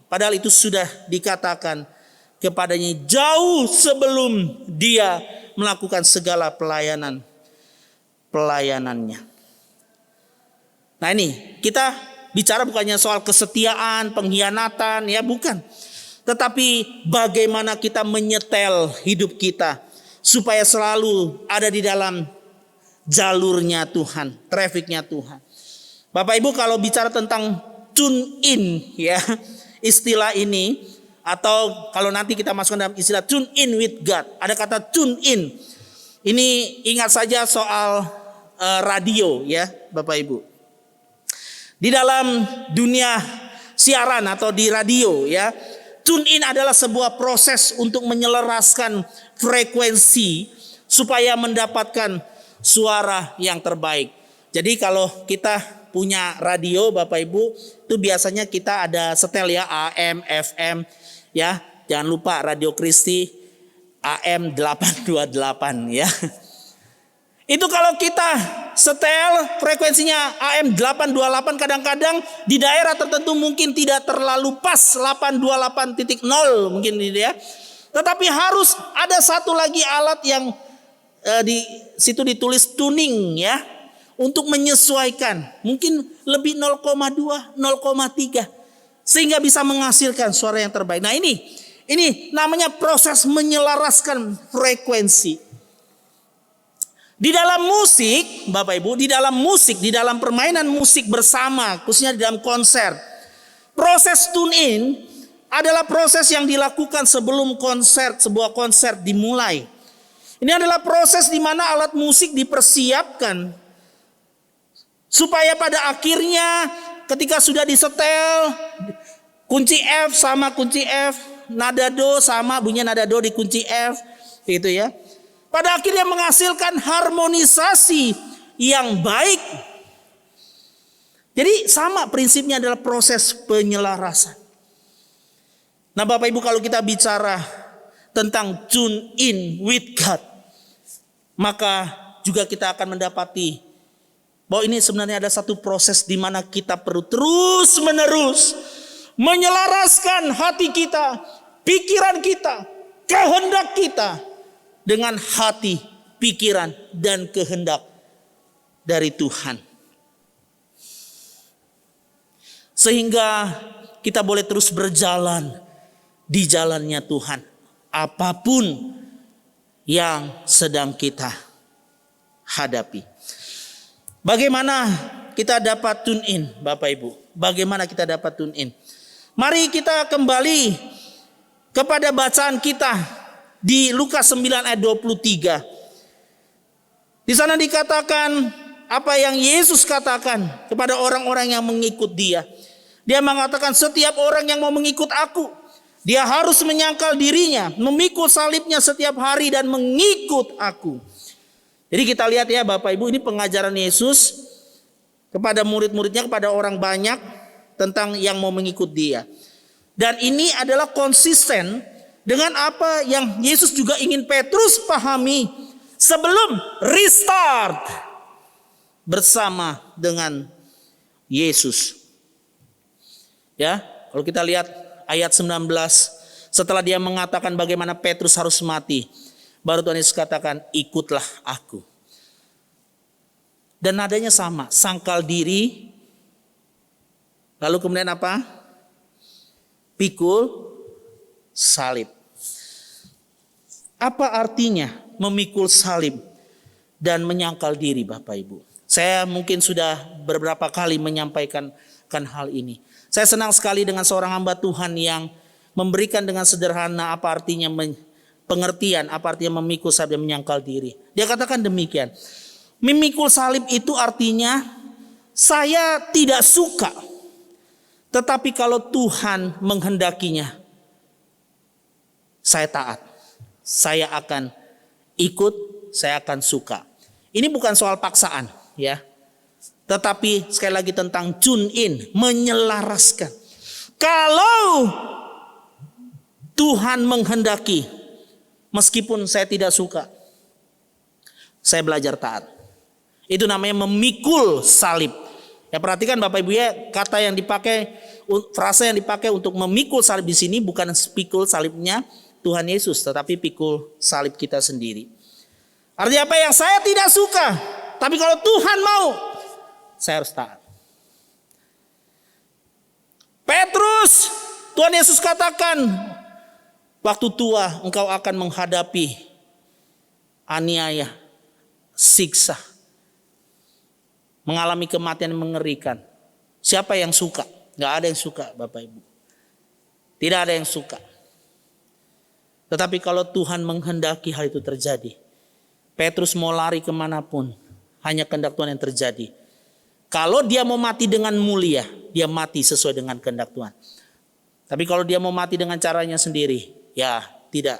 Padahal itu sudah dikatakan kepadanya jauh sebelum dia melakukan segala pelayanannya. Nah, ini kita bicara bukannya soal kesetiaan, pengkhianatan, ya bukan. Tetapi bagaimana kita menyetel hidup kita supaya selalu ada di dalam jalurnya Tuhan, trafiknya Tuhan. Bapak Ibu, kalau bicara tentang tune in, ya, istilah ini, atau kalau nanti kita masukkan dalam istilah tune in with God, ada kata tune in. Ini ingat saja soal radio, ya Bapak Ibu. Di dalam dunia siaran atau di radio, ya, tune in adalah sebuah proses untuk menyelaraskan frekuensi supaya mendapatkan suara yang terbaik. Jadi kalau kita punya radio Bapak Ibu, itu biasanya kita ada setel ya, AM, FM, ya. Jangan lupa Radio Kristi AM 828 ya. Itu kalau kita setel frekuensinya AM 828, kadang-kadang di daerah tertentu mungkin tidak terlalu pas 828.0 mungkin ya. Tetapi harus ada satu lagi alat yang di situ ditulis tuning ya, untuk menyesuaikan mungkin lebih 0,2, 0,3 sehingga bisa menghasilkan suara yang terbaik. Nah, ini namanya proses menyelaraskan frekuensi. Di dalam musik, Bapak Ibu, di dalam permainan musik bersama, khususnya di dalam konser, proses tune in adalah proses yang dilakukan sebelum sebuah konser dimulai. Ini adalah proses di mana alat musik dipersiapkan supaya pada akhirnya ketika sudah disetel, kunci F sama kunci F, nada do sama bunyinya nada do di kunci F, gitu ya. Pada akhirnya menghasilkan harmonisasi yang baik. Jadi sama prinsipnya adalah proses penyelarasan. Nah Bapak Ibu, kalau kita bicara tentang tune in with God, maka juga kita akan mendapati bahwa ini sebenarnya ada satu proses di mana kita perlu terus menerus menyelaraskan hati kita, pikiran kita, kehendak kita dengan hati, pikiran, dan kehendak dari Tuhan. Sehingga kita boleh terus berjalan di jalannya Tuhan. Apapun yang sedang kita hadapi. Bagaimana kita dapat tune in, Bapak Ibu? Bagaimana kita dapat tune in? Mari kita kembali kepada bacaan kita di Lukas 9 ayat 23. Di sana dikatakan apa yang Yesus katakan kepada orang-orang yang mengikut Dia. Dia mengatakan setiap orang yang mau mengikut aku, dia harus menyangkal dirinya, memikul salibnya setiap hari dan mengikut aku. Jadi kita lihat ya Bapak Ibu, ini pengajaran Yesus kepada murid-muridnya, kepada orang banyak tentang yang mau mengikut Dia. Dan ini adalah konsisten dengan apa yang Yesus juga ingin Petrus pahami sebelum restart bersama dengan Yesus. Ya, kalau kita lihat ayat 19, setelah dia mengatakan bagaimana Petrus harus mati, baru Tuhan Yesus katakan, ikutlah aku. Dan nadanya sama, sangkal diri, lalu kemudian apa? Pikul salib. Apa artinya memikul salib dan menyangkal diri, Bapak Ibu? Saya mungkin sudah beberapa kali menyampaikan hal ini. Saya senang sekali dengan seorang hamba Tuhan yang memberikan dengan sederhana apa artinya pengertian, apa artinya memikul salib dan menyangkal diri. Dia katakan demikian. Memikul salib itu artinya saya tidak suka, tetapi kalau Tuhan menghendakinya, saya taat. Saya akan ikut, saya akan suka. Ini bukan soal paksaan, ya. Tetapi sekali lagi tentang tune in, menyelaraskan. Kalau Tuhan menghendaki, meskipun saya tidak suka, saya belajar taat. Itu namanya memikul salib. Ya perhatikan Bapak Ibu ya, kata yang dipakai, frasa yang dipakai untuk memikul salib di sini bukan pikul salibnya Tuhan Yesus, tetapi pikul salib kita sendiri. Artinya apa? Yang saya tidak suka, tapi kalau Tuhan mau, saya harus taat. Petrus, Tuhan Yesus katakan, waktu tua engkau akan menghadapi aniaya, siksa, mengalami kematian yang mengerikan. Siapa yang suka? Gak ada yang suka, Bapak Ibu. Tidak ada yang suka. Tetapi kalau Tuhan menghendaki hal itu terjadi, Petrus mau lari kemanapun, hanya kehendak Tuhan yang terjadi. Kalau dia mau mati dengan mulia, dia mati sesuai dengan kehendak Tuhan. Tapi kalau dia mau mati dengan caranya sendiri, ya tidak.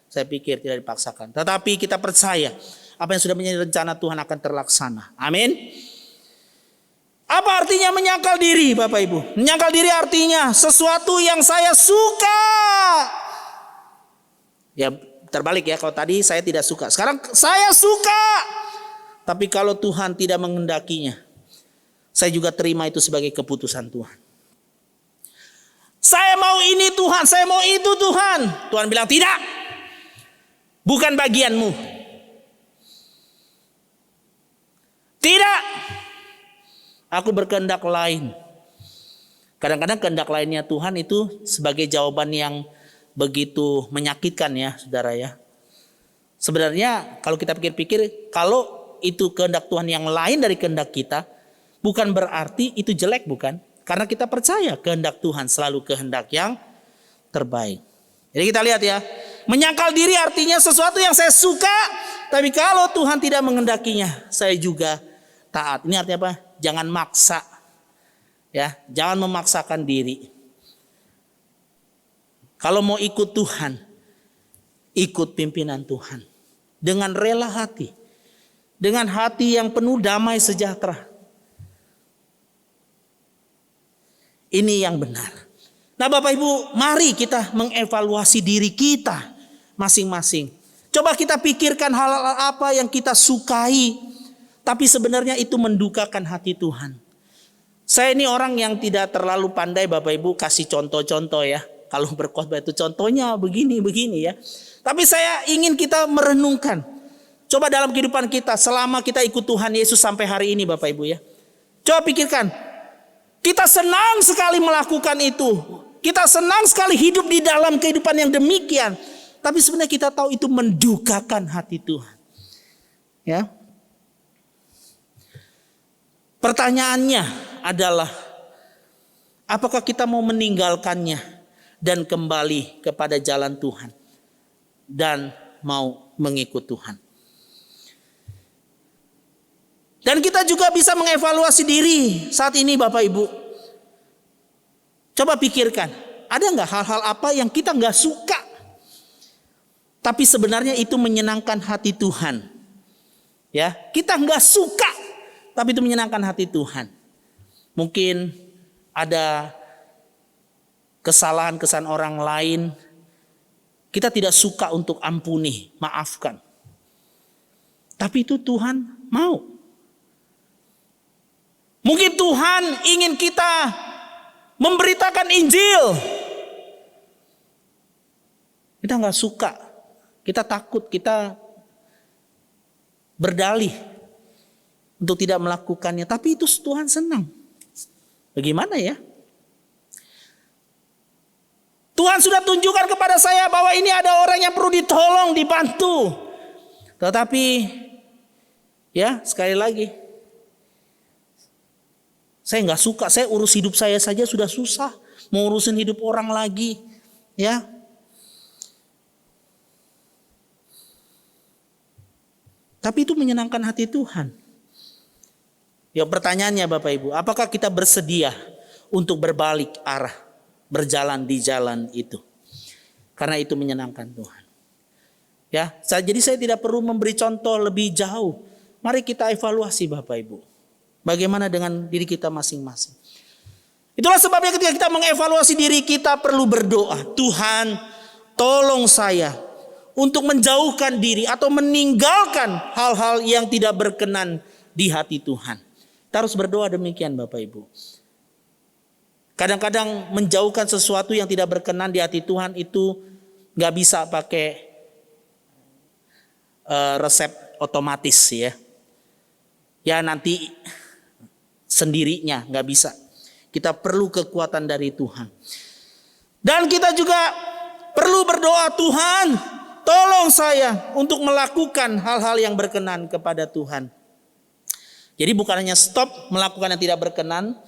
Saya pikir tidak dipaksakan. Tetapi kita percaya apa yang sudah menjadi rencana Tuhan akan terlaksana. Amin. Apa artinya menyangkal diri, Bapak Ibu? Menyangkal diri artinya sesuatu yang saya suka. Ya terbalik ya, kalau tadi saya tidak suka, sekarang saya suka. Tapi kalau Tuhan tidak menghendakinya, saya juga terima itu sebagai keputusan Tuhan. Saya mau ini Tuhan, saya mau itu Tuhan. Tuhan bilang tidak, bukan bagianmu. Tidak, aku berkehendak lain. Kadang-kadang kehendak lainnya Tuhan itu sebagai jawaban yang begitu menyakitkan ya saudara ya. Sebenarnya kalau kita pikir-pikir, kalau itu kehendak Tuhan yang lain dari kehendak kita, bukan berarti itu jelek, bukan. Karena kita percaya kehendak Tuhan selalu kehendak yang terbaik. Jadi kita lihat ya, menyangkal diri artinya sesuatu yang saya suka, tapi kalau Tuhan tidak menghendakinya, saya juga taat. Ini artinya apa? Jangan maksa. Ya, jangan memaksakan diri. Kalau mau ikut Tuhan, ikut pimpinan Tuhan dengan rela hati, dengan hati yang penuh damai sejahtera. Ini yang benar. Nah Bapak Ibu, mari kita mengevaluasi diri kita masing-masing. Coba kita pikirkan hal-hal apa yang kita sukai, tapi sebenarnya itu mendukakan hati Tuhan. Saya ini orang yang tidak terlalu pandai Bapak Ibu kasih contoh-contoh ya. Kalau berkhotbah itu contohnya begini ya. Tapi saya ingin kita merenungkan. Coba dalam kehidupan kita selama kita ikut Tuhan Yesus sampai hari ini Bapak Ibu ya. Coba pikirkan. Kita senang sekali melakukan itu. Kita senang sekali hidup di dalam kehidupan yang demikian. Tapi sebenarnya kita tahu itu mendukakan hati Tuhan. Ya. Pertanyaannya adalah, apakah kita mau meninggalkannya dan kembali kepada jalan Tuhan dan mau mengikut Tuhan? Dan kita juga bisa mengevaluasi diri saat ini Bapak Ibu. Coba pikirkan, ada nggak hal-hal apa yang kita nggak suka, tapi sebenarnya itu menyenangkan hati Tuhan? Ya, kita nggak suka, tapi itu menyenangkan hati Tuhan. Mungkin ada kesalahan-kesalahan orang lain, kita tidak suka untuk ampuni, maafkan. Tapi itu Tuhan mau. Mungkin Tuhan ingin kita memberitakan Injil. Kita nggak suka, kita takut, kita berdalih untuk tidak melakukannya. Tapi itu Tuhan senang. Bagaimana ya? Tuhan sudah tunjukkan kepada saya bahwa ini ada orang yang perlu ditolong, dibantu. Tetapi ya sekali lagi, saya nggak suka, saya urus hidup saya saja sudah susah, mau urusin hidup orang lagi, ya. Tapi itu menyenangkan hati Tuhan. Ya pertanyaannya Bapak Ibu, apakah kita bersedia untuk berbalik arah, berjalan di jalan itu? Karena itu menyenangkan Tuhan. Ya, jadi saya tidak perlu memberi contoh lebih jauh. Mari kita evaluasi Bapak Ibu. Bagaimana dengan diri kita masing-masing? Itulah sebabnya ketika kita mengevaluasi diri kita perlu berdoa. Tuhan, tolong saya untuk menjauhkan diri atau meninggalkan hal-hal yang tidak berkenan di hati Tuhan. Kita harus berdoa demikian Bapak Ibu. Kadang-kadang menjauhkan sesuatu yang tidak berkenan di hati Tuhan itu gak bisa pakai resep otomatis ya. Ya nanti sendirinya gak bisa. Kita perlu kekuatan dari Tuhan. Dan kita juga perlu berdoa, Tuhan tolong saya untuk melakukan hal-hal yang berkenan kepada Tuhan. Jadi bukan hanya stop melakukan yang tidak berkenan,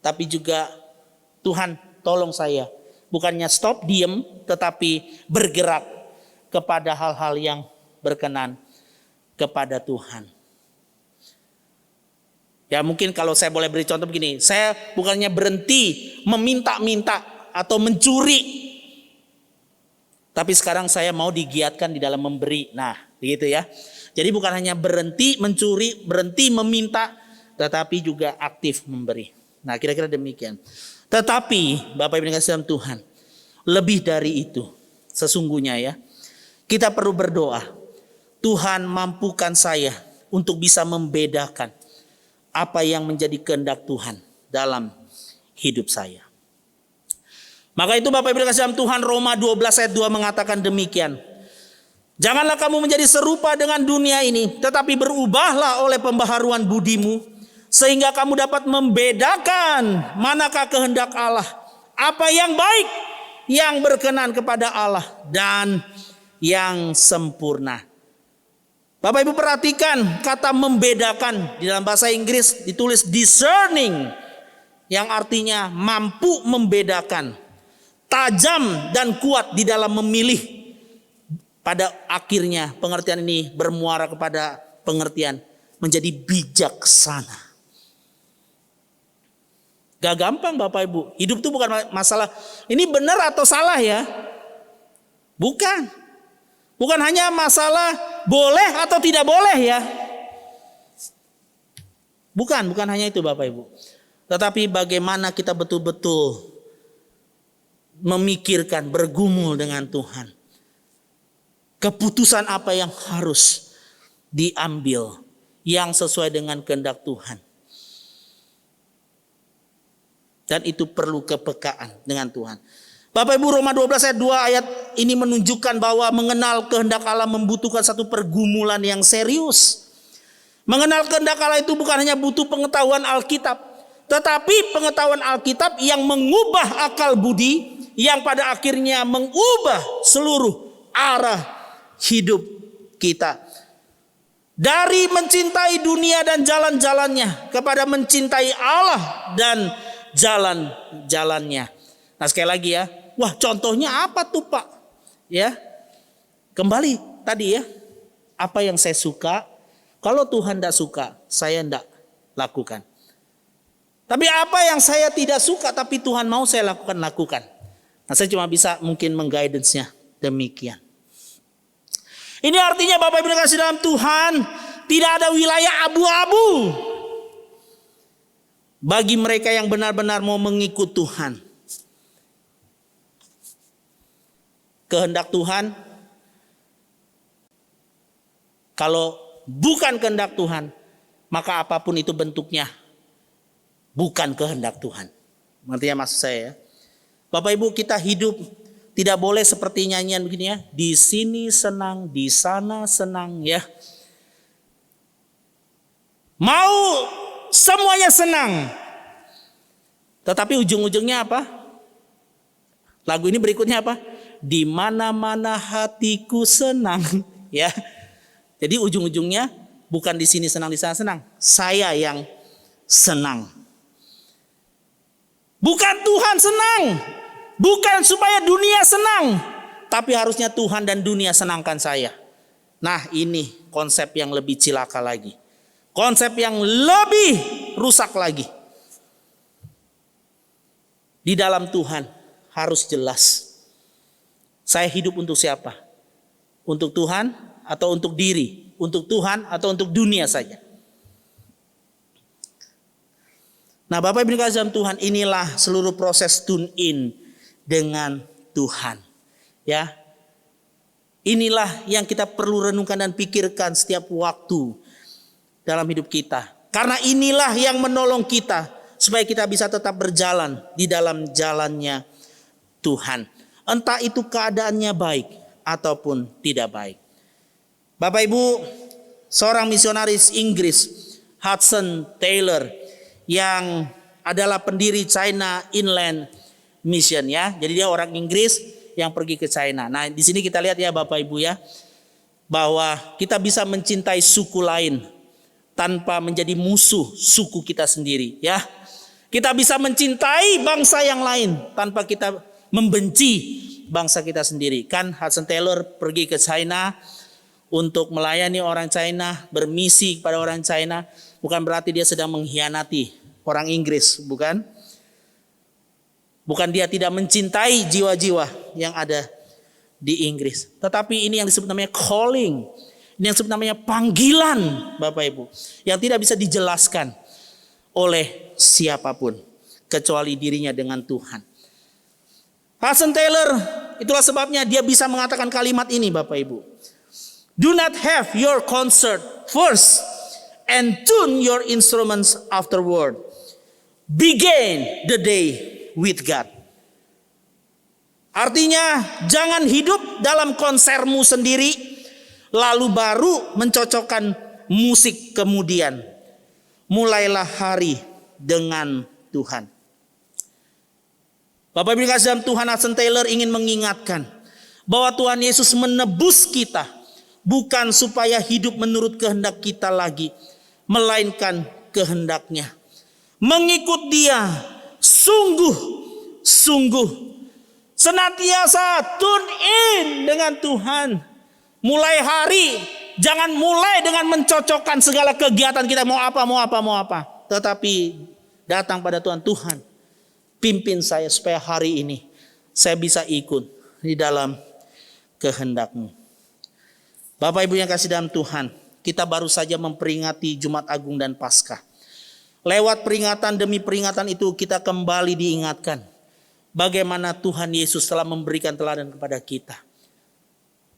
tapi juga Tuhan tolong saya. Bukannya stop, diem, tetapi bergerak kepada hal-hal yang berkenan kepada Tuhan. Ya mungkin kalau saya boleh beri contoh begini, saya bukannya berhenti meminta-minta atau mencuri, tapi sekarang saya mau digiatkan di dalam memberi. Nah begitu ya. Jadi bukan hanya berhenti mencuri, berhenti meminta, tetapi juga aktif memberi. Nah kira-kira demikian. Tetapi Bapak Ibu yang kasih dalam Tuhan, lebih dari itu sesungguhnya ya, kita perlu berdoa. Tuhan mampukan saya untuk bisa membedakan apa yang menjadi kehendak Tuhan dalam hidup saya. Maka itu Bapak Ibu yang kasih dalam Tuhan, Roma 12 ayat 2 mengatakan demikian. Janganlah kamu menjadi serupa dengan dunia ini, tetapi berubahlah oleh pembaharuan budimu, sehingga kamu dapat membedakan manakah kehendak Allah, apa yang baik, yang berkenan kepada Allah, dan yang sempurna. Bapak Ibu perhatikan kata membedakan di dalam bahasa Inggris ditulis discerning, yang artinya mampu membedakan, tajam dan kuat di dalam memilih. Pada akhirnya pengertian ini bermuara kepada pengertian menjadi bijaksana. Gak gampang Bapak Ibu. Hidup itu bukan masalah ini benar atau salah ya. Bukan. Bukan hanya masalah boleh atau tidak boleh ya. Bukan hanya itu Bapak Ibu. Tetapi bagaimana kita betul-betul memikirkan, bergumul dengan Tuhan. Keputusan apa yang harus diambil yang sesuai dengan kehendak Tuhan. Dan itu perlu kepekaan dengan Tuhan. Bapak Ibu, Roma 12 ayat 2 ayat ini menunjukkan bahwa mengenal kehendak Allah membutuhkan satu pergumulan yang serius. Mengenal kehendak Allah itu bukan hanya butuh pengetahuan Alkitab, tetapi pengetahuan Alkitab yang mengubah akal budi, yang pada akhirnya mengubah seluruh arah hidup kita. Dari mencintai dunia dan jalan-jalannya kepada mencintai Allah dan jalan-jalannya. Nah sekali lagi ya, wah contohnya apa tuh Pak? Ya, kembali tadi ya, apa yang saya suka, kalau Tuhan tidak suka, saya tidak lakukan. Tapi apa yang saya tidak suka, tapi Tuhan mau saya lakukan. Nah saya cuma bisa mungkin mengguidance-nya demikian. Ini artinya Bapak Ibu dikasih dalam Tuhan, tidak ada wilayah abu-abu bagi mereka yang benar-benar mau mengikut Tuhan. Kehendak Tuhan, kalau bukan kehendak Tuhan, maka apapun itu bentuknya bukan kehendak Tuhan. Artinya maksud saya ya, Bapak Ibu kita hidup tidak boleh seperti nyanyian begini ya, di sini senang, di sana senang ya. Mau semuanya senang, tetapi ujung-ujungnya apa? Lagu ini berikutnya apa? Di mana-mana hatiku senang, ya. Jadi ujung-ujungnya bukan di sini senang, di sana senang. Saya yang senang. Bukan Tuhan senang, bukan supaya dunia senang, tapi harusnya Tuhan dan dunia senangkan saya. Nah, ini konsep yang lebih cilaka lagi. Konsep yang lebih rusak lagi. Di dalam Tuhan harus jelas. Saya hidup untuk siapa? Untuk Tuhan atau untuk diri? Untuk Tuhan atau untuk dunia saja? Nah Bapak Ibu dikasih dalam Tuhan, inilah seluruh proses tune in dengan Tuhan. Ya, inilah yang kita perlu renungkan dan pikirkan setiap waktu dalam hidup kita. Karena inilah yang menolong kita supaya kita bisa tetap berjalan di dalam jalannya Tuhan. Entah itu keadaannya baik ataupun tidak baik. Bapak Ibu, seorang misionaris Inggris, Hudson Taylor, yang adalah pendiri China Inland Mission ya. Jadi dia orang Inggris yang pergi ke China. Nah, di sini kita lihat ya Bapak Ibu ya, bahwa kita bisa mencintai suku lain tanpa menjadi musuh suku kita sendiri ya. Kita bisa mencintai bangsa yang lain tanpa kita membenci bangsa kita sendiri. Kan Hudson Taylor pergi ke China untuk melayani orang China, bermisi kepada orang China. Bukan berarti dia sedang mengkhianati orang Inggris, bukan. Bukan dia tidak mencintai jiwa-jiwa yang ada di Inggris. Tetapi ini yang disebut namanya calling. Ini yang disebut namanya panggilan Bapak Ibu. Yang tidak bisa dijelaskan oleh siapapun kecuali dirinya dengan Tuhan. Hudson Taylor, itulah sebabnya dia bisa mengatakan kalimat ini Bapak Ibu. Do not have your concert first and tune your instruments afterward. Begin the day with God. Artinya jangan hidup dalam konsermu sendiri lalu baru mencocokkan musik kemudian. Mulailah hari dengan Tuhan. Bapak Ibu dikasih dalam Tuhan, Hudson Taylor ingin mengingatkan bahwa Tuhan Yesus menebus kita bukan supaya hidup menurut kehendak kita lagi, melainkan kehendaknya. Mengikut Dia sungguh-sungguh, senantiasa tune in dengan Tuhan. Mulai hari, jangan mulai dengan mencocokkan segala kegiatan kita, mau apa. Tetapi datang pada Tuhan, Tuhan pimpin saya supaya hari ini saya bisa ikut di dalam kehendak-Mu. Bapak Ibu yang kasih dalam Tuhan, kita baru saja memperingati Jumat Agung dan Paskah. Lewat peringatan demi peringatan itu kita kembali diingatkan bagaimana Tuhan Yesus telah memberikan teladan kepada kita.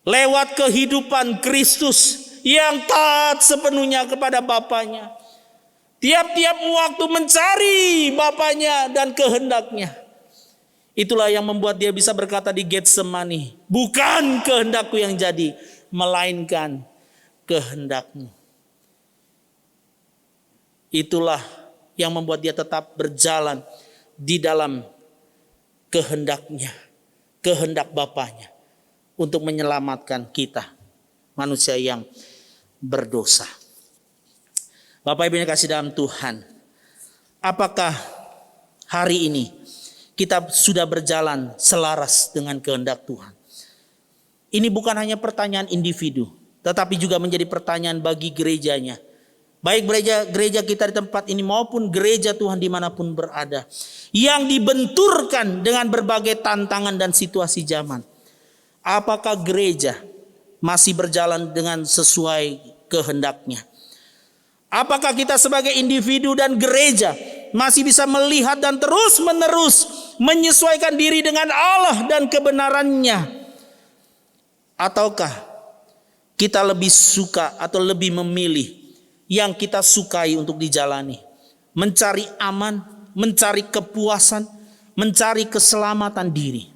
Lewat kehidupan Kristus yang taat sepenuhnya kepada Bapaknya. Tiap-tiap waktu mencari Bapaknya dan kehendaknya. Itulah yang membuat Dia bisa berkata di Getsemani, bukan kehendakku yang jadi, melainkan kehendak-Mu. Itulah yang membuat Dia tetap berjalan di dalam kehendaknya, kehendak Bapaknya, untuk menyelamatkan kita, manusia yang berdosa. Bapak Ibu yang kasih dalam Tuhan, apakah hari ini kita sudah berjalan selaras dengan kehendak Tuhan? Ini bukan hanya pertanyaan individu, tetapi juga menjadi pertanyaan bagi gerejanya. Baik gereja kita di tempat ini maupun gereja Tuhan dimanapun berada, yang dibenturkan dengan berbagai tantangan dan situasi zaman. Apakah gereja masih berjalan dengan sesuai kehendaknya? Apakah kita sebagai individu dan gereja masih bisa melihat dan terus-menerus menyesuaikan diri dengan Allah dan kebenarannya? Ataukah kita lebih suka atau lebih memilih yang kita sukai untuk dijalani? Mencari aman, mencari kepuasan, mencari keselamatan diri.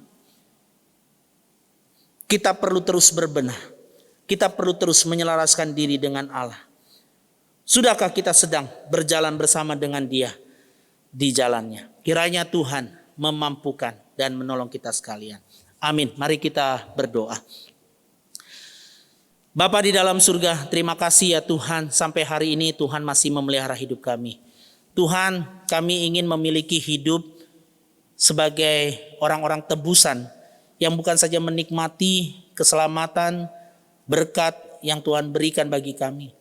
Kita perlu terus berbenah. Kita perlu terus menyelaraskan diri dengan Allah. Sudahkah kita sedang berjalan bersama dengan Dia di jalannya? Kiranya Tuhan memampukan dan menolong kita sekalian. Amin. Mari kita berdoa. Bapa di dalam surga, terima kasih ya Tuhan, sampai hari ini Tuhan masih memelihara hidup kami. Tuhan, kami ingin memiliki hidup sebagai orang-orang tebusan yang bukan saja menikmati keselamatan, berkat yang Tuhan berikan bagi kami,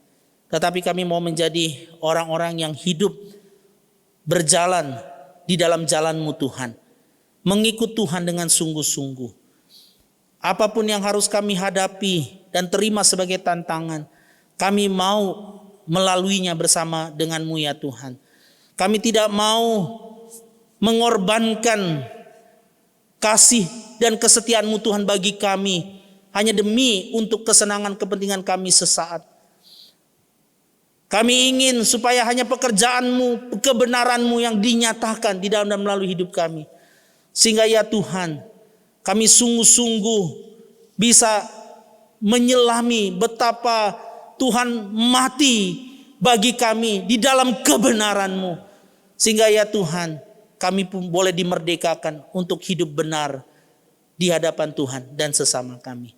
tetapi kami mau menjadi orang-orang yang hidup berjalan di dalam jalan-Mu Tuhan, mengikut Tuhan dengan sungguh-sungguh. Apapun yang harus kami hadapi dan terima sebagai tantangan, kami mau melaluinya bersama dengan-Mu ya Tuhan. Kami tidak mau mengorbankan kasih dan kesetiaan-Mu Tuhan bagi kami hanya demi untuk kesenangan kepentingan kami sesaat. Kami ingin supaya hanya pekerjaan-Mu, kebenaran-Mu yang dinyatakan di dalam dan melalui hidup kami. Sehingga ya Tuhan, kami sungguh-sungguh bisa menyelami betapa Tuhan mati bagi kami di dalam kebenaran-Mu. Sehingga ya Tuhan, kami pun boleh dimerdekakan untuk hidup benar di hadapan Tuhan dan sesama kami.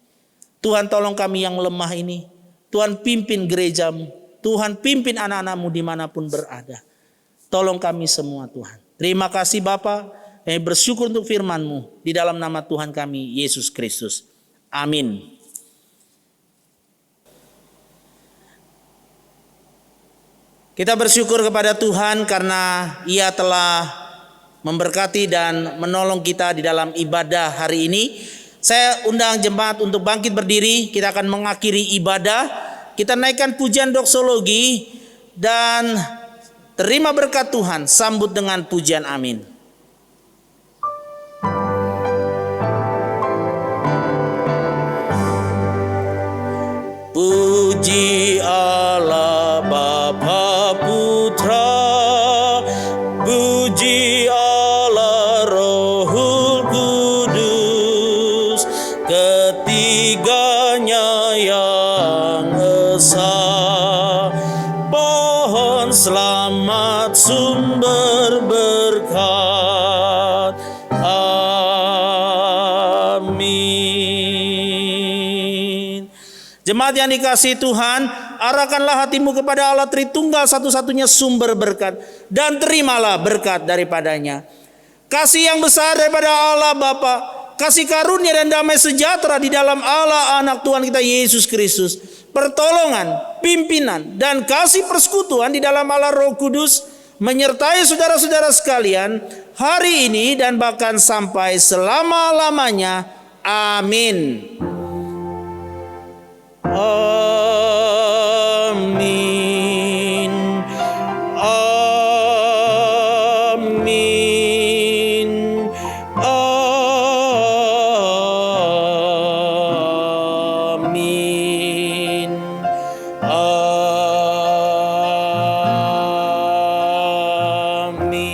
Tuhan tolong kami yang lemah ini. Tuhan pimpin gereja-Mu. Tuhan pimpin anak-anak-Mu dimanapun berada. Tolong kami semua Tuhan. Terima kasih Bapa. Kami bersyukur untuk firman-Mu di dalam nama Tuhan kami Yesus Kristus. Amin. Kita bersyukur kepada Tuhan karena Ia telah memberkati dan menolong kita di dalam ibadah hari ini. Saya undang jemaat untuk bangkit berdiri. Kita akan mengakhiri ibadah. Kita naikkan pujian doksologi dan terima berkat Tuhan. Sambut dengan pujian amin. Puji Allah Bapa Putra, puji Allah Rohul Kudus, ketiganya yang esa, pohon selamat sumber berkat. Amin. Jemaat yang dikasihi Tuhan, arahkanlah hatimu kepada Allah Tritunggal, satu-satunya sumber berkat, dan terimalah berkat daripadanya. Kasih yang besar daripada Allah Bapa, kasih karunia dan damai sejahtera di dalam Allah Anak Tuhan kita Yesus Kristus, pertolongan, pimpinan, dan kasih persekutuan di dalam Allah Roh Kudus menyertai saudara-saudara sekalian hari ini dan bahkan sampai selama-lamanya. Amin. Amin. Amin. Amin. Amin.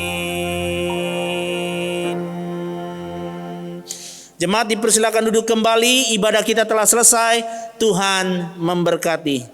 Jemaat dipersilakan duduk kembali. Ibadah kita telah selesai. Tuhan memberkati.